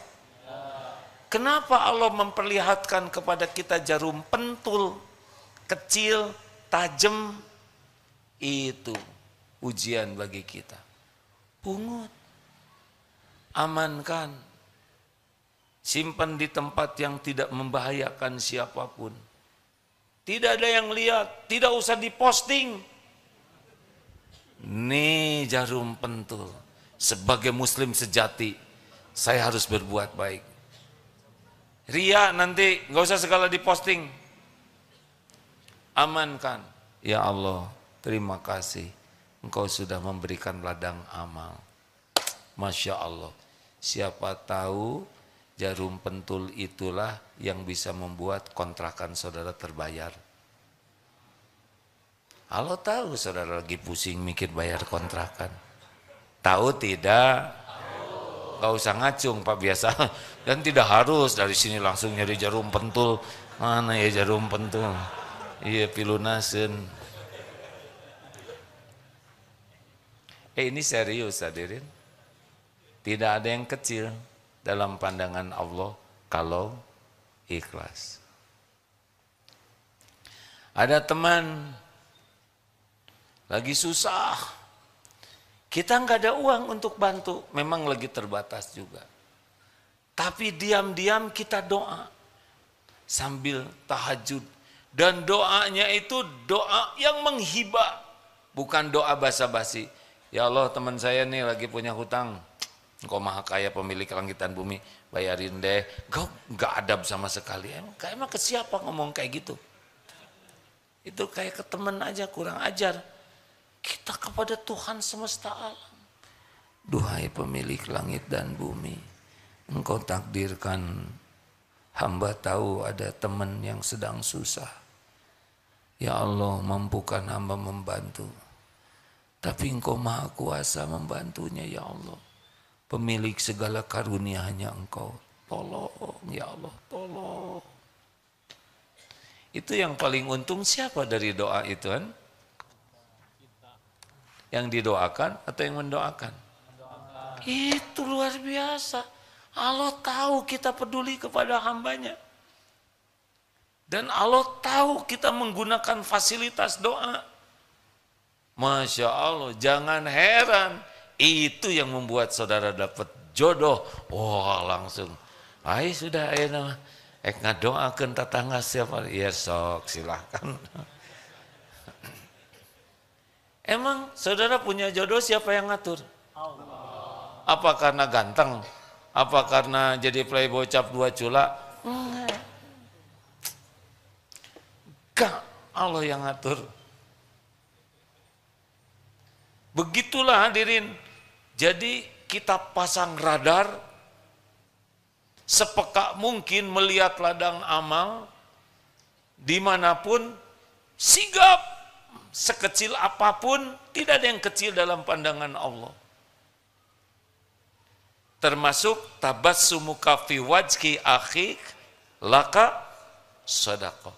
Kenapa Allah memperlihatkan kepada kita jarum pentul kecil, tajam? Itu ujian bagi kita. Pungut, amankan. Simpan di tempat yang tidak membahayakan siapapun. Tidak ada yang lihat, tidak usah diposting. Nih jarum pentul. Sebagai muslim sejati, saya harus berbuat baik. Ria nanti nggak usah segala diposting. Amankan. Ya Allah, terima kasih. Engkau sudah memberikan ladang amal. Masya Allah. Siapa tahu jarum pentul itulah yang bisa membuat kontrakan saudara terbayar. Allah tahu saudara lagi pusing mikir bayar kontrakan. Tahu tidak? Gak usah ngacung Pak biasa. Dan tidak harus dari sini langsung nyari jarum pentul. Mana ya jarum pentul? Iya pilunasen. Ini serius hadirin. Tidak ada yang kecil dalam pandangan Allah kalau ikhlas. Ada teman lagi susah, kita nggak ada uang untuk bantu, memang lagi terbatas juga. Tapi diam-diam kita doa sambil tahajud, dan doanya itu doa yang menghibah, bukan doa basa-basi. Ya Allah, teman saya nih lagi punya hutang, Engkau maha kaya pemilik langit dan bumi, bayarin deh. Kau nggak adab sama sekali. Emang ke siapa ngomong kayak gitu? Itu kayak ke teman aja, kurang ajar. Kita kepada Tuhan semesta alam. Duhai pemilik langit dan bumi, Engkau takdirkan hamba tahu ada teman yang sedang susah. Ya Allah, mampukan hamba membantu. Tapi Engkau maha kuasa membantunya ya Allah. Pemilik segala karunia hanya Engkau. Tolong ya Allah, tolong. Itu yang paling untung siapa dari doa itu kan? Yang didoakan atau yang mendoakan? Itu luar biasa. Allah tahu kita peduli kepada hambanya. Dan Allah tahu kita menggunakan fasilitas doa. Masya Allah, jangan heran. Itu yang membuat saudara dapat jodoh. Wah langsung. Ay sudah ayo ngadoakeun tetangga siapa? Ya sok silahkan. Emang saudara punya jodoh siapa yang ngatur? Allah. Apa karena ganteng? Apa karena jadi playboy cap 2 cula? Enggak, Allah yang ngatur. Begitulah hadirin. Jadi kita pasang radar, sepeka mungkin melihat ladang amal, dimanapun, sigap. Sekecil apapun, tidak ada yang kecil dalam pandangan Allah. Termasuk tabassumuka fi wajhi akhik laka sedekah.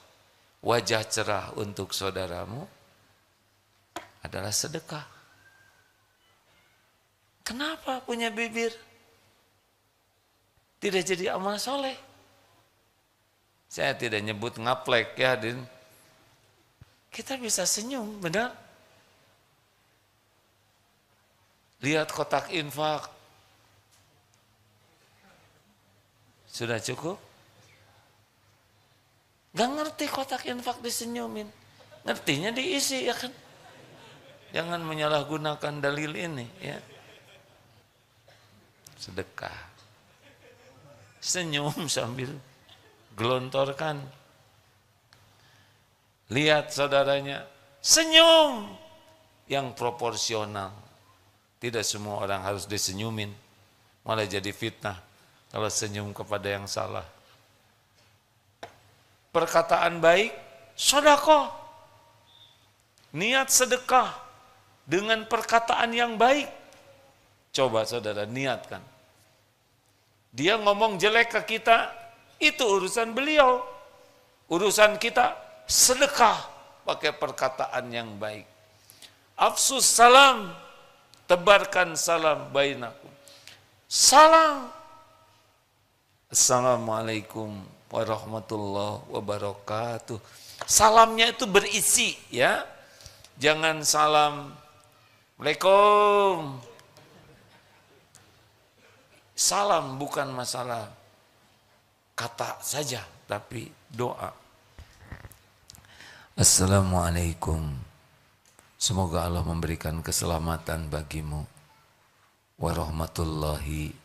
Wajah cerah untuk saudaramu adalah sedekah. Kenapa punya bibir tidak jadi amal soleh? Saya tidak nyebut ngaplek ya, Din. Kita bisa senyum, benar? Lihat kotak infak. Sudah cukup? Gak ngerti kotak infak disenyumin. Ngertinya diisi ya kan? Jangan menyalahgunakan dalil ini ya. Sedekah. Senyum sambil gelontorkan. Lihat saudaranya, senyum yang proporsional. Tidak semua orang harus disenyumin, malah jadi fitnah kalau senyum kepada yang salah. Perkataan baik, sedekah. Niat sedekah dengan perkataan yang baik. Coba saudara niatkan. Dia ngomong jelek ke kita, itu urusan beliau. Urusan kita sedekah pakai perkataan yang baik. Afsus salam, tebarkan salam bainakum. Salam. Assalamualaikum warahmatullahi wabarakatuh. Salamnya itu berisi ya. Jangan salam Waalaikum. Salam bukan masalah kata saja, tapi doa. Assalamualaikum. Semoga Allah memberikan keselamatan bagimu. Warahmatullahi.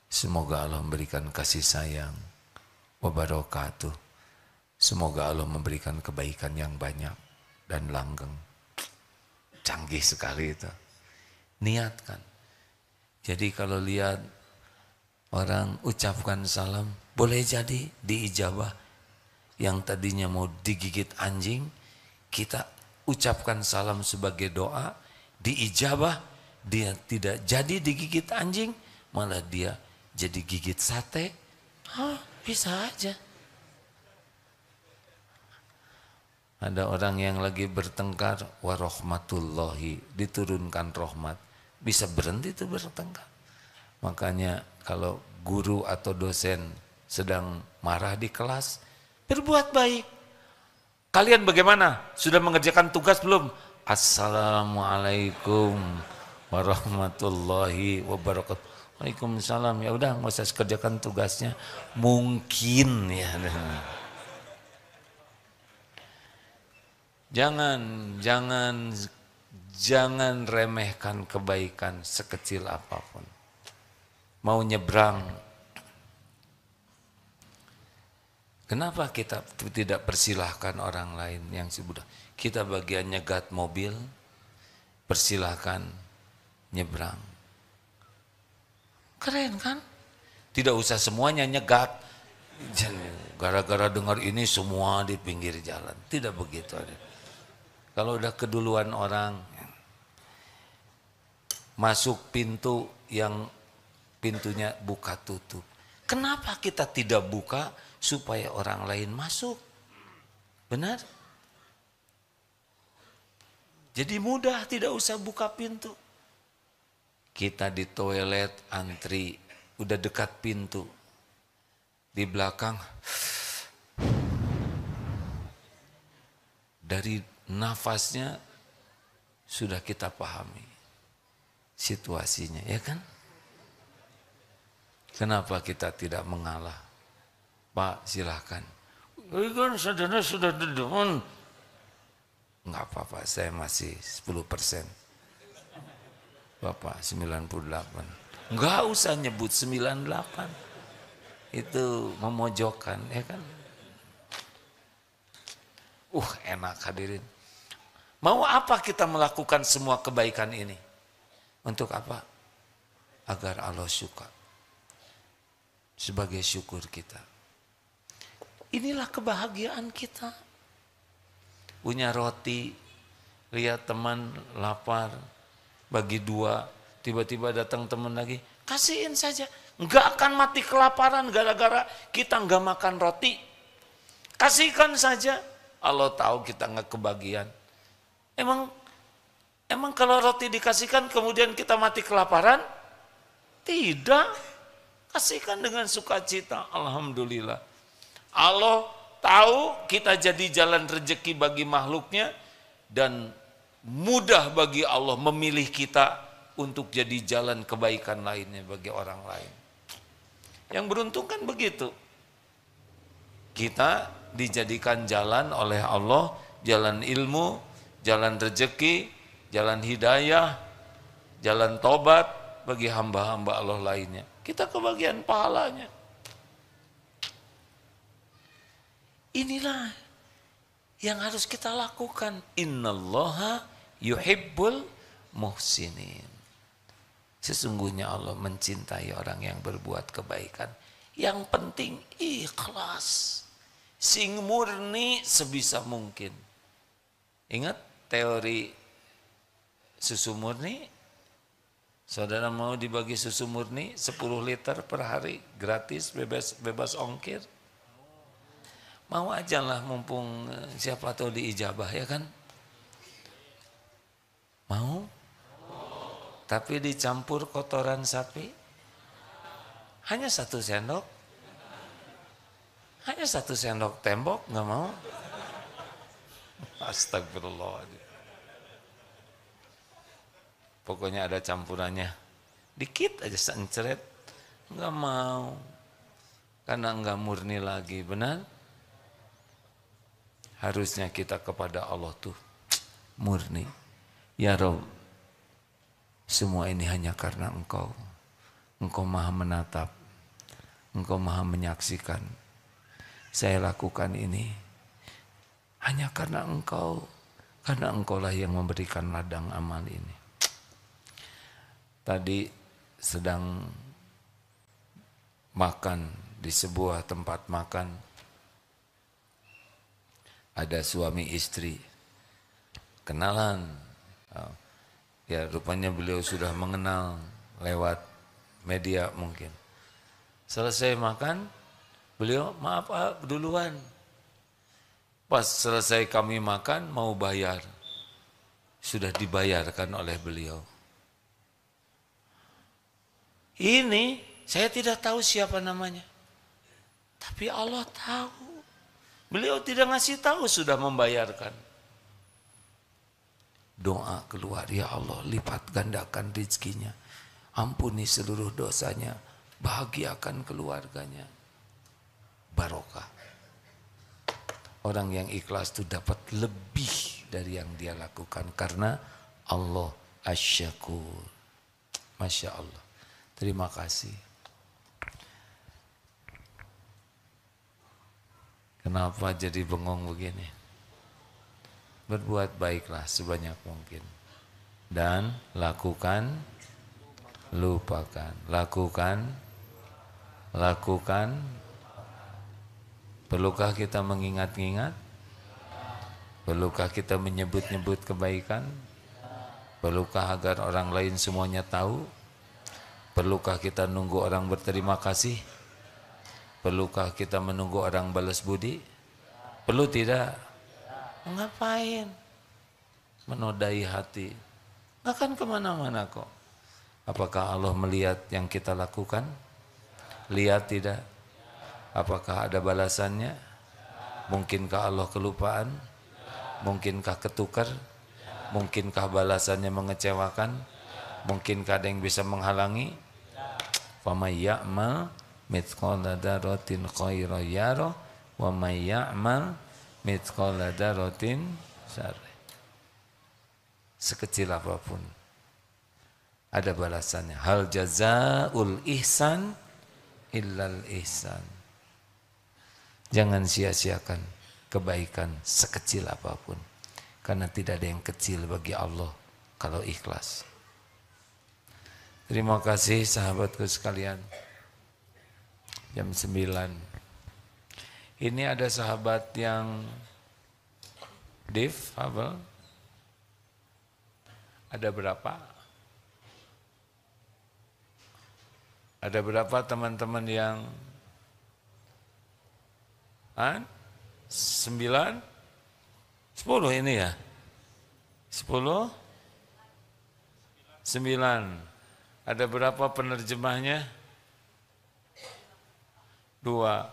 Semoga Allah memberikan kasih sayang. Wabarakatuh. Semoga Allah memberikan kebaikan yang banyak dan langgeng. Canggih sekali itu. Niatkan. Jadi kalau lihat orang ucapkan salam, boleh jadi diijabah. Yang tadinya mau digigit anjing, kita ucapkan salam sebagai doa, diijabah, dia tidak jadi digigit anjing, malah dia jadi gigit sate. Bisa aja. Ada orang yang lagi bertengkar, warahmatullahi, diturunkan rahmat, bisa berhenti itu bertengkar. Makanya kalau guru atau dosen sedang marah di kelas, berbuat baik. Kalian bagaimana? Sudah mengerjakan tugas belum? Assalamualaikum warahmatullahi wabarakatuh. Waalaikumsalam. Ya udah, nggak usah kerjakan tugasnya. Mungkin ya. Jangan remehkan kebaikan sekecil apapun. Mau nyebrang, kenapa kita tidak persilahkan orang lain yang sudah kita bagian nyegat mobil, persilahkan nyebrang. Keren kan? Tidak usah semuanya nyegat. Gara-gara dengar ini semua di pinggir jalan. Tidak begitu. Kalau udah keduluan orang, masuk pintu yang pintunya buka tutup. Kenapa kita tidak buka supaya orang lain masuk? Benar? Jadi mudah, tidak usah buka pintu. Kita di toilet antri, udah dekat pintu. Di belakang, dari nafasnya sudah kita pahami situasinya, ya kan? Kenapa kita tidak mengalah? Pak, silahkan. Kan saudara sudah dedon. Enggak apa-apa, saya masih 10%. Bapak 98. Enggak usah nyebut 98. Itu memojokkan, ya kan? Enak hadirin. Mau apa kita melakukan semua kebaikan ini? Untuk apa? Agar Allah suka. Sebagai syukur kita. Inilah kebahagiaan kita. Punya roti, lihat teman lapar, bagi 2, tiba-tiba datang teman lagi, kasihin saja. Enggak akan mati kelaparan gara-gara kita enggak makan roti. Kasihkan saja. Allah tahu kita enggak kebagian. Emang kalau roti dikasihkan kemudian kita mati kelaparan? Tidak. Kasihkan dengan sukacita. Alhamdulillah. Allah tahu kita jadi jalan rezeki bagi makhluknya dan mudah bagi Allah memilih kita untuk jadi jalan kebaikan lainnya bagi orang lain. Yang beruntung kan begitu. Kita dijadikan jalan oleh Allah, jalan ilmu, jalan rezeki, jalan hidayah, jalan tobat bagi hamba-hamba Allah lainnya. Kita kebagian pahalanya. Inilah yang harus kita lakukan. Innallaha yuhibbul muhsinin. Sesungguhnya Allah mencintai orang yang berbuat kebaikan. Yang penting ikhlas. Sing murni sebisa mungkin. Ingat teori susu murni? Saudara mau dibagi susu murni 10 liter per hari gratis bebas ongkir? Mau aja lah mumpung siapa tahu diijabah, ya kan? Mau? Tapi dicampur kotoran sapi? Hanya 1 sendok? Hanya 1 sendok tembok, nggak mau? Astagfirullahaladzim. Pokoknya ada campurannya. Dikit aja seencret. Nggak mau. Karena nggak murni lagi, benar? Harusnya kita kepada Allah tuh murni. Ya Rabb, semua ini hanya karena Engkau. Engkau maha menatap. Engkau maha menyaksikan. Saya lakukan ini hanya karena Engkau. Karena Engkaulah yang memberikan ladang amal ini. Tadi sedang makan di sebuah tempat makan. Ada suami istri. Kenalan. Ya rupanya beliau sudah mengenal lewat media mungkin. Selesai makan, beliau maaf duluan. Pas selesai kami makan mau bayar, sudah dibayarkan oleh beliau. Ini saya tidak tahu siapa namanya, tapi Allah tahu. Beliau tidak ngasih tahu sudah membayarkan. Doa keluar, ya Allah lipat gandakan rezekinya, ampuni seluruh dosanya, bahagiakan keluarganya, barokah. Orang yang ikhlas itu dapat lebih dari yang dia lakukan karena Allah asyakur. Masya Allah. Terima kasih. Kenapa jadi bengong begini? Berbuat baiklah sebanyak mungkin. Dan lakukan, lupakan. Lakukan. Perlukah kita mengingat-ingat? Perlukah kita menyebut-nyebut kebaikan? Perlukah agar orang lain semuanya tahu? Perlukah kita nunggu orang berterima kasih? Perlukah kita menunggu orang balas budi? Perlu tidak? Ngapain? Menodai hati. Nggak akan kemana-mana kok. Apakah Allah melihat yang kita lakukan? Lihat tidak? Apakah ada balasannya? Mungkinkah Allah kelupaan? Mungkinkah ketukar? Mungkinkah balasannya mengecewakan? Mungkinkah ada yang bisa menghalangi? Faman ya'mal mithqala dzarratin khairan yarah wa may ya'mal mithqala dzarratin syarran. Sekecil apapun ada balasannya. Hal jazaul ihsan illal ihsan. Jangan sia-siakan kebaikan sekecil apapun, karena tidak ada yang kecil bagi Allah kalau ikhlas. Terima kasih sahabatku sekalian. Jam 9. Ini ada sahabat yang difabel. Ada berapa? Ada berapa teman-teman yang 9? 10 ini ya? 10? 9. Ada berapa penerjemahnya? 2.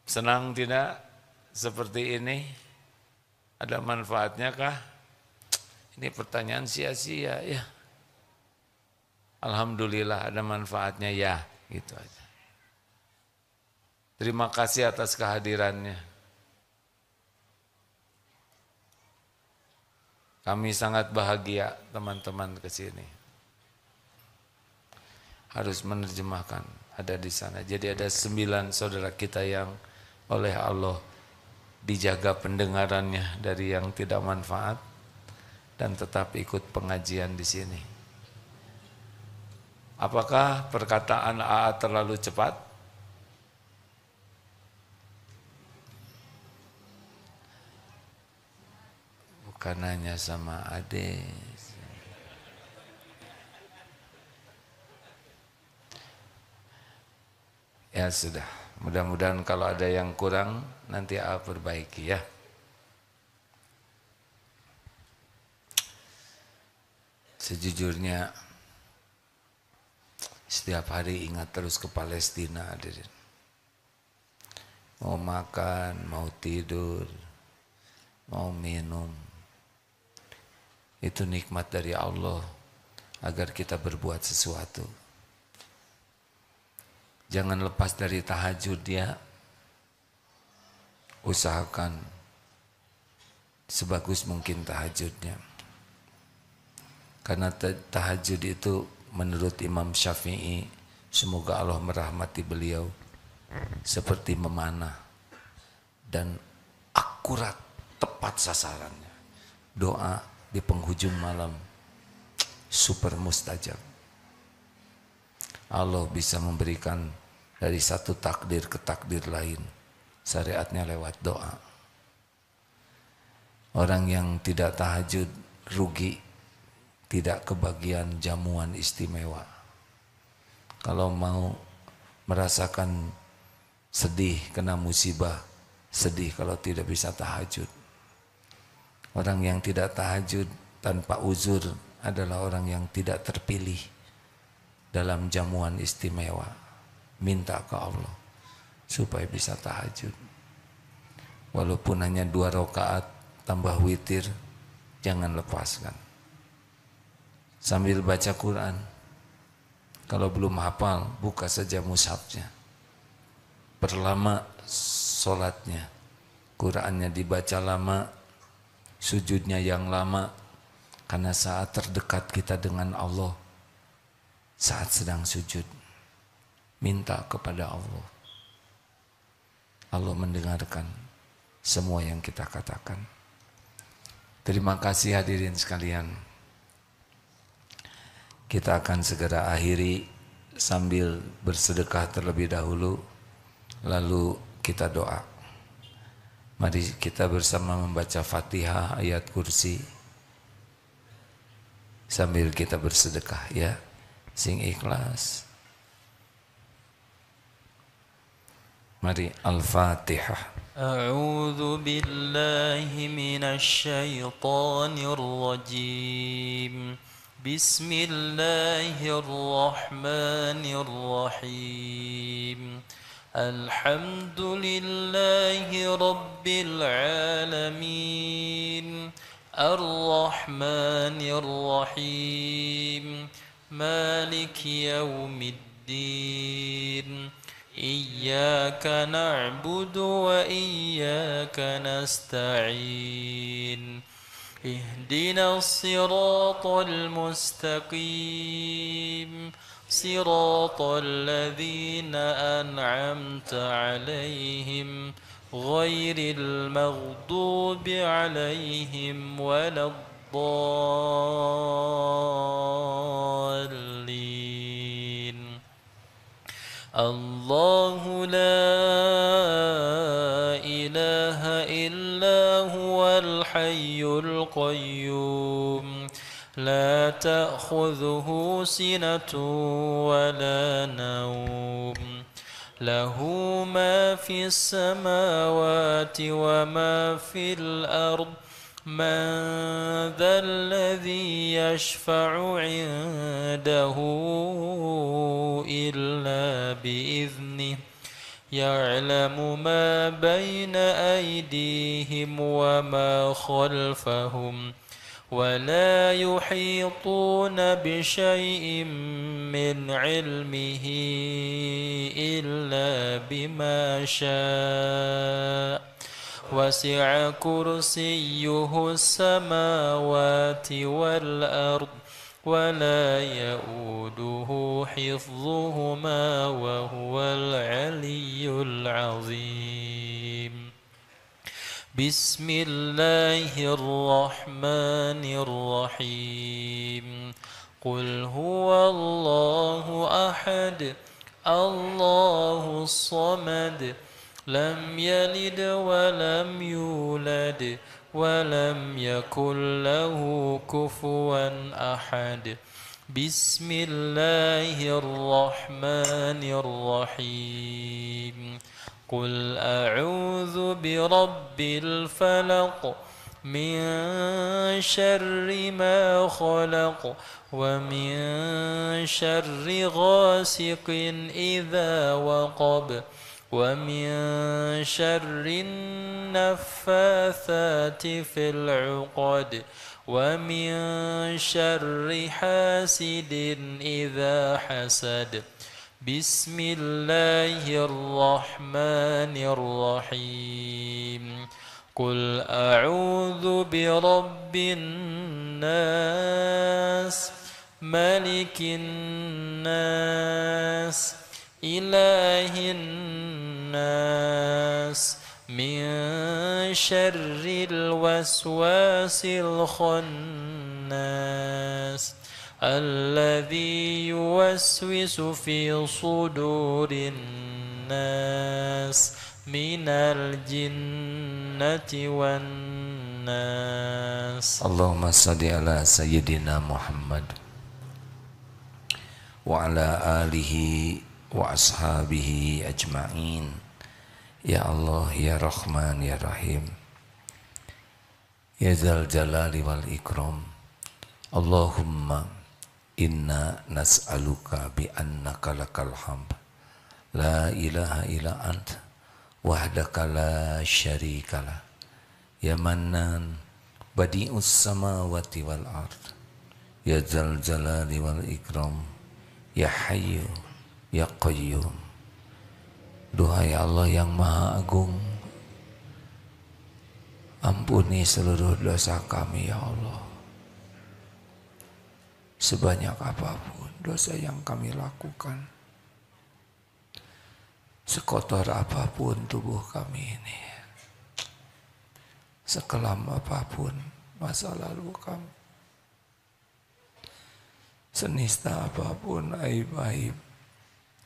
Senang tidak seperti ini? Ada manfaatnya kah? Ini pertanyaan sia-sia ya. Alhamdulillah ada manfaatnya ya, gitu aja. Terima kasih atas kehadirannya. Kami sangat bahagia teman-teman ke sini. Harus menerjemahkan, ada di sana. Jadi ada 9 saudara kita yang oleh Allah dijaga pendengarannya dari yang tidak manfaat dan tetap ikut pengajian di sini. Apakah perkataan AA terlalu cepat? Bukan hanya sama adik. Ya sudah, mudah-mudahan kalau ada yang kurang nanti AA perbaiki ya. Sejujurnya setiap hari ingat terus ke Palestina, hadirin. Mau makan, mau tidur, mau minum. Itu nikmat dari Allah agar kita berbuat sesuatu. Jangan lepas dari tahajud ya. Usahakan sebagus mungkin tahajudnya. Karena tahajud itu menurut Imam Syafi'i, semoga Allah merahmati beliau, seperti memanah dan akurat tepat sasarannya. Doa di penghujung malam super mustajab. Allah bisa memberikan dari satu takdir ke takdir lain. Syariatnya lewat doa. Orang yang tidak tahajud rugi tidak kebagian jamuan istimewa. Kalau mau merasakan sedih kena musibah, sedih kalau tidak bisa tahajud. Orang yang tidak tahajud tanpa uzur adalah orang yang tidak terpilih dalam jamuan istimewa. Minta ke Allah supaya bisa tahajud. Walaupun hanya 2 rakaat tambah witir, jangan lepaskan. Sambil baca Quran. Kalau belum hafal, buka saja mushafnya. Perlama sholatnya, Qurannya dibaca lama, sujudnya yang lama, karena saat terdekat kita dengan Allah, saat sedang sujud, minta kepada Allah. Allah mendengarkan semua yang kita katakan. Terima kasih hadirin sekalian. Kita akan segera akhiri sambil bersedekah terlebih dahulu. Lalu kita doa. Mari kita bersama membaca Fatihah ayat kursi sambil kita bersedekah ya. Sing ikhlas. Mari Al-Fatihah. أعوذ بالله من الشيطان الرجيم بسم الله الرحمن الرحيم الحمد لله رب العالمين الرحمن الرحيم مالك يوم الدين إياك نعبد وإياك نستعين اهدنا الصراط المستقيم صراط الذين أنعمت عليهم غير المغضوب عليهم ولا الضالين الله لا إله إلا هو الحي القيوم لا تأخذه سنة ولا نوم له ما في السماوات وما في الأرض من ذا الذي يشفع عنده إلا بإذنه يعلم ما بين أيديهم وما خلفهم ولا يحيطون بشيء من علمه إلا بما شاء وسع كرسيه السماوات والأرض ولا يؤوده حفظهما وهو العلي العظيم بسم الله الرحمن الرحيم قل هو الله أحد الله الصمد لم يلد ولم يولد ولم يكن له كفوا أحد بسم الله الرحمن الرحيم قل أعوذ برب الفلق من شر ما خلق ومن شر غاسق إذا وقب ومن شر النفاثات في العقد ومن شر حاسد إذا حسد بسم الله الرحمن الرحيم قل أعوذ برب الناس ملك الناس إله الناس من شر الوسواس الخناس الذي يوسوس في صدور الناس من الجنة والناس الناس اللهم صل على سيدنا محمد وعلى آله وأصحابه أجمعين. Ya Allah, Ya Rahman, Ya Rahim, Ya Dzal Jalali wal Ikram. Allahumma inna nas'aluka bi annaka lakal hamd la ilaha illa anta wahdaka la syarika lah, ya Mannan badi'us samawati wal ard, ya Dzal Jalali wal Ikram, ya Hayyu ya Qayyum. Duhai Allah yang Maha Agung, ampuni seluruh dosa kami ya Allah. Sebanyak apapun dosa yang kami lakukan, sekotor apapun tubuh kami ini, sekelam apapun masa lalu kami, senista apapun aib-aib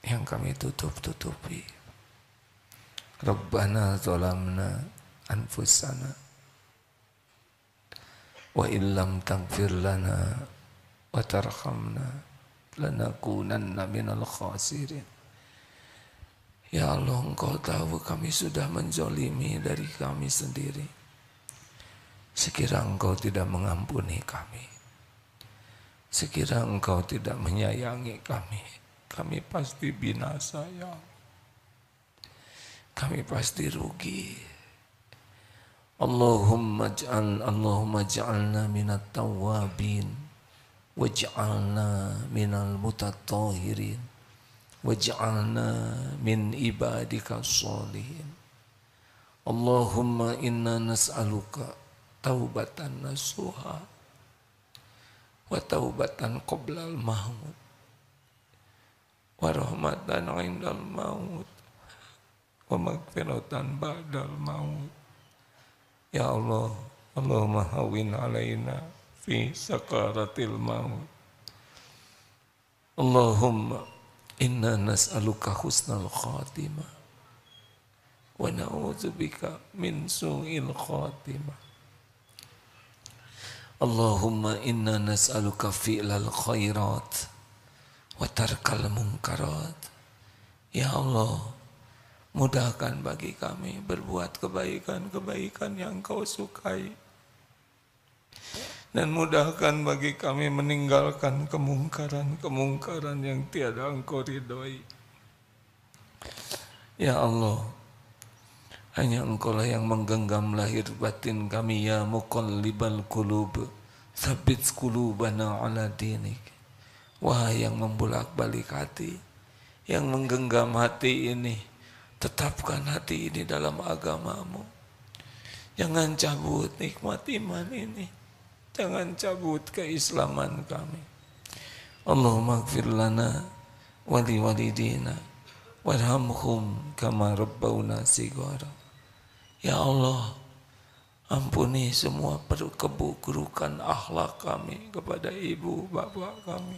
yang kami tutup-tutupi. Rabbana zalamna anfusana wa illam taghfir lana wa tarhamna lanakunanna minal khasirin. Ya Allah, Engkau tahu kami sudah menzalimi dari kami sendiri. Sekira Engkau tidak mengampuni kami, sekira Engkau tidak menyayangi kami, kami pasti binasa ya Allah. Kami pasti rugi. Allahumma ja'alna minat tawabin waj'alna minal mutatahhirin waj'alna min ibadika sholihin. Allahumma inna nas'aluka taubatan nasuha wa taubatan qoblal maut wa rahmatan indal maut wa maghfiratan ba'dal maut. Ya Allah, Allahumma hawwin alaina fi sakaratil maut. Allahumma inna nas'aluka husnal khatimah wa na'udzubika min su'il khatimah. Allahumma inna nas'aluka fi'lal khairat wa tarkal munkarat. Ya Allah, mudahkan bagi kami berbuat kebaikan-kebaikan yang Kau sukai, dan mudahkan bagi kami meninggalkan kemungkaran-kemungkaran yang tiada Engkau ridhoi. Ya Allah, hanya Engkau lah yang menggenggam lahir batin kami. Ya muqallibal qulub, tsabbit qulubana ala dinik. Wahai yang membolak-balik hati, yang menggenggam hati ini, tetapkan hati ini dalam agamamu. Jangan cabut nikmat iman ini, jangan cabut keislaman kami. Allahumma ighfir lana wa li walidina warhamhum kama rabbawna shighara. Ya Allah, ampuni semua keburukan akhlak kami kepada ibu bapak kami,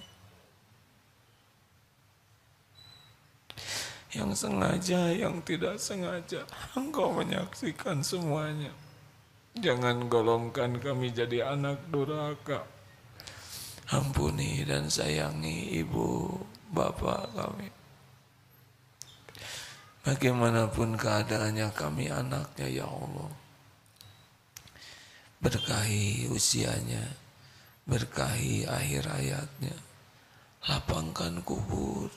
yang sengaja, yang tidak sengaja. Engkau menyaksikan semuanya. Jangan golongkan kami jadi anak durhaka. Ampuni dan sayangi ibu bapak kami. Bagaimanapun keadaannya, kami anaknya ya Allah. Berkahi usianya, berkahi akhir hayatnya, lapangkan kubur,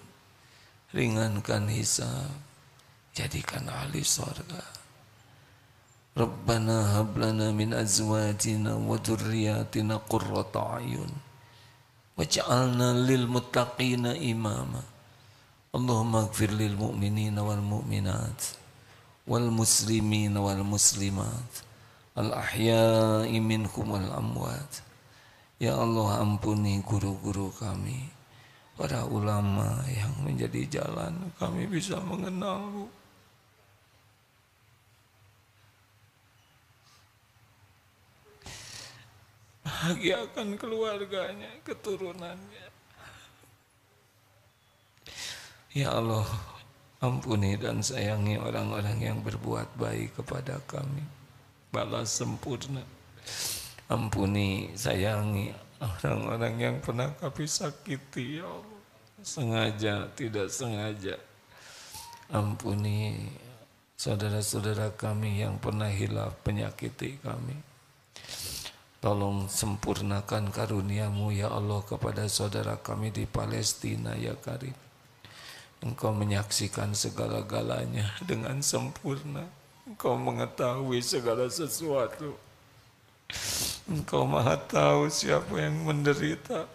ringankan hisab, jadikan ahli surga. Rabbana hab lana min azwajina wa dzurriyyatina qurrata a'yun waj'alna lil muttaqina imama. Allahumma ighfir lil mu'minina wal mu'minat wal muslimina wal muslimat al ahya'i minhum wal amwat. Ya Allah, ampuni guru-guru kami, para ulama yang menjadi jalan kami bisa mengenal-Mu. Bahagiakan keluarganya, keturunannya. Ya Allah, ampuni dan sayangi orang-orang yang berbuat baik kepada kami. Balas sempurna. Ampuni, sayangi orang-orang yang pernah kami sakiti ya Allah, sengaja tidak sengaja. Ampuni saudara-saudara kami yang pernah hilaf menyakiti kami. Tolong sempurnakan karunia-Mu ya Allah kepada saudara kami di Palestina ya Karim. Engkau menyaksikan segala-galanya dengan sempurna. Engkau mengetahui segala sesuatu. Engkau maha tahu siapa yang menderita.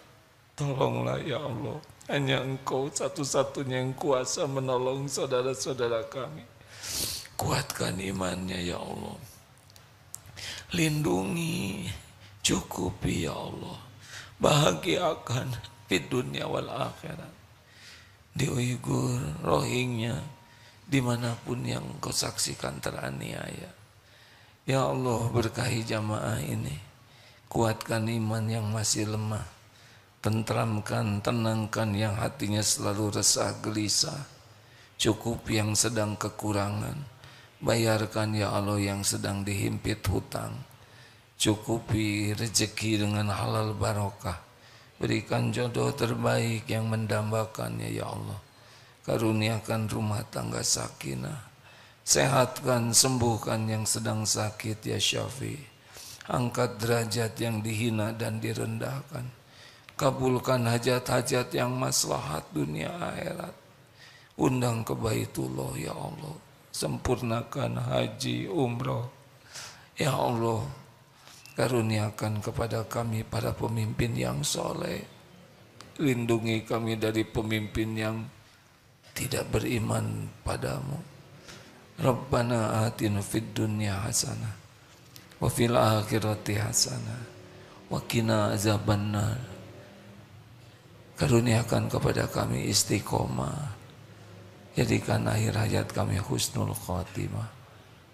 Tolonglah ya Allah. Hanya Engkau satu-satunya yang kuasa menolong saudara-saudara kami. Kuatkan imannya ya Allah. Lindungi, cukupi ya Allah. Bahagiakan di dunia wal akhirat. Di Uighur, Rohingya, dimanapun yang Engkau saksikan teraniaya. Ya Allah, berkahi jamaah ini. Kuatkan iman yang masih lemah. Tentramkan, tenangkan yang hatinya selalu resah gelisah. Cukupi yang sedang kekurangan. Bayarkan ya Allah yang sedang dihimpit hutang. Cukupi rezeki dengan halal barokah. Berikan jodoh terbaik yang mendambakannya ya Allah. Karuniakan rumah tangga sakinah. Sehatkan, sembuhkan yang sedang sakit ya Syafi. Angkat derajat yang dihina dan direndahkan. Kabulkan hajat-hajat yang maslahat dunia akhirat. Undang ke Baitullah ya Allah. Sempurnakan haji umroh. Ya Allah, karuniakan kepada kami para pemimpin yang soleh. Lindungi kami dari pemimpin yang tidak beriman padamu. Rabbana atina fid dunya hasanah wa fil akhirati hasanah wa qina azabannar. Karuniakan kepada kami istiqomah. Jadikan akhir hayat kami husnul khatimah.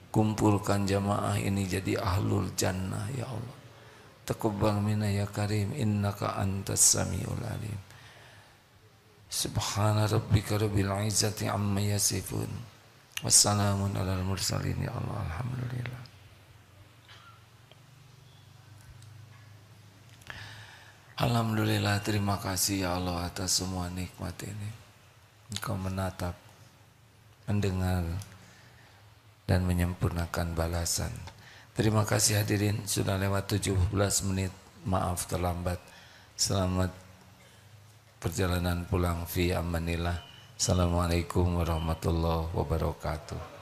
Kumpulkan jamaah ini jadi ahlul jannah ya Allah. Taqabbal minna ya karim, innaka antas samiul alim. Subhana rabbika rabbil izzati amma yasifun. Wassalamun alal mursalin ya Allah, alhamdulillah. Alhamdulillah, terima kasih ya Allah atas semua nikmat ini. Engkau menatap, mendengar, dan menyempurnakan balasan. Terima kasih hadirin, sudah lewat 17 menit, maaf terlambat. Selamat perjalanan pulang fi amanillah. Assalamualaikum warahmatullahi wabarakatuh.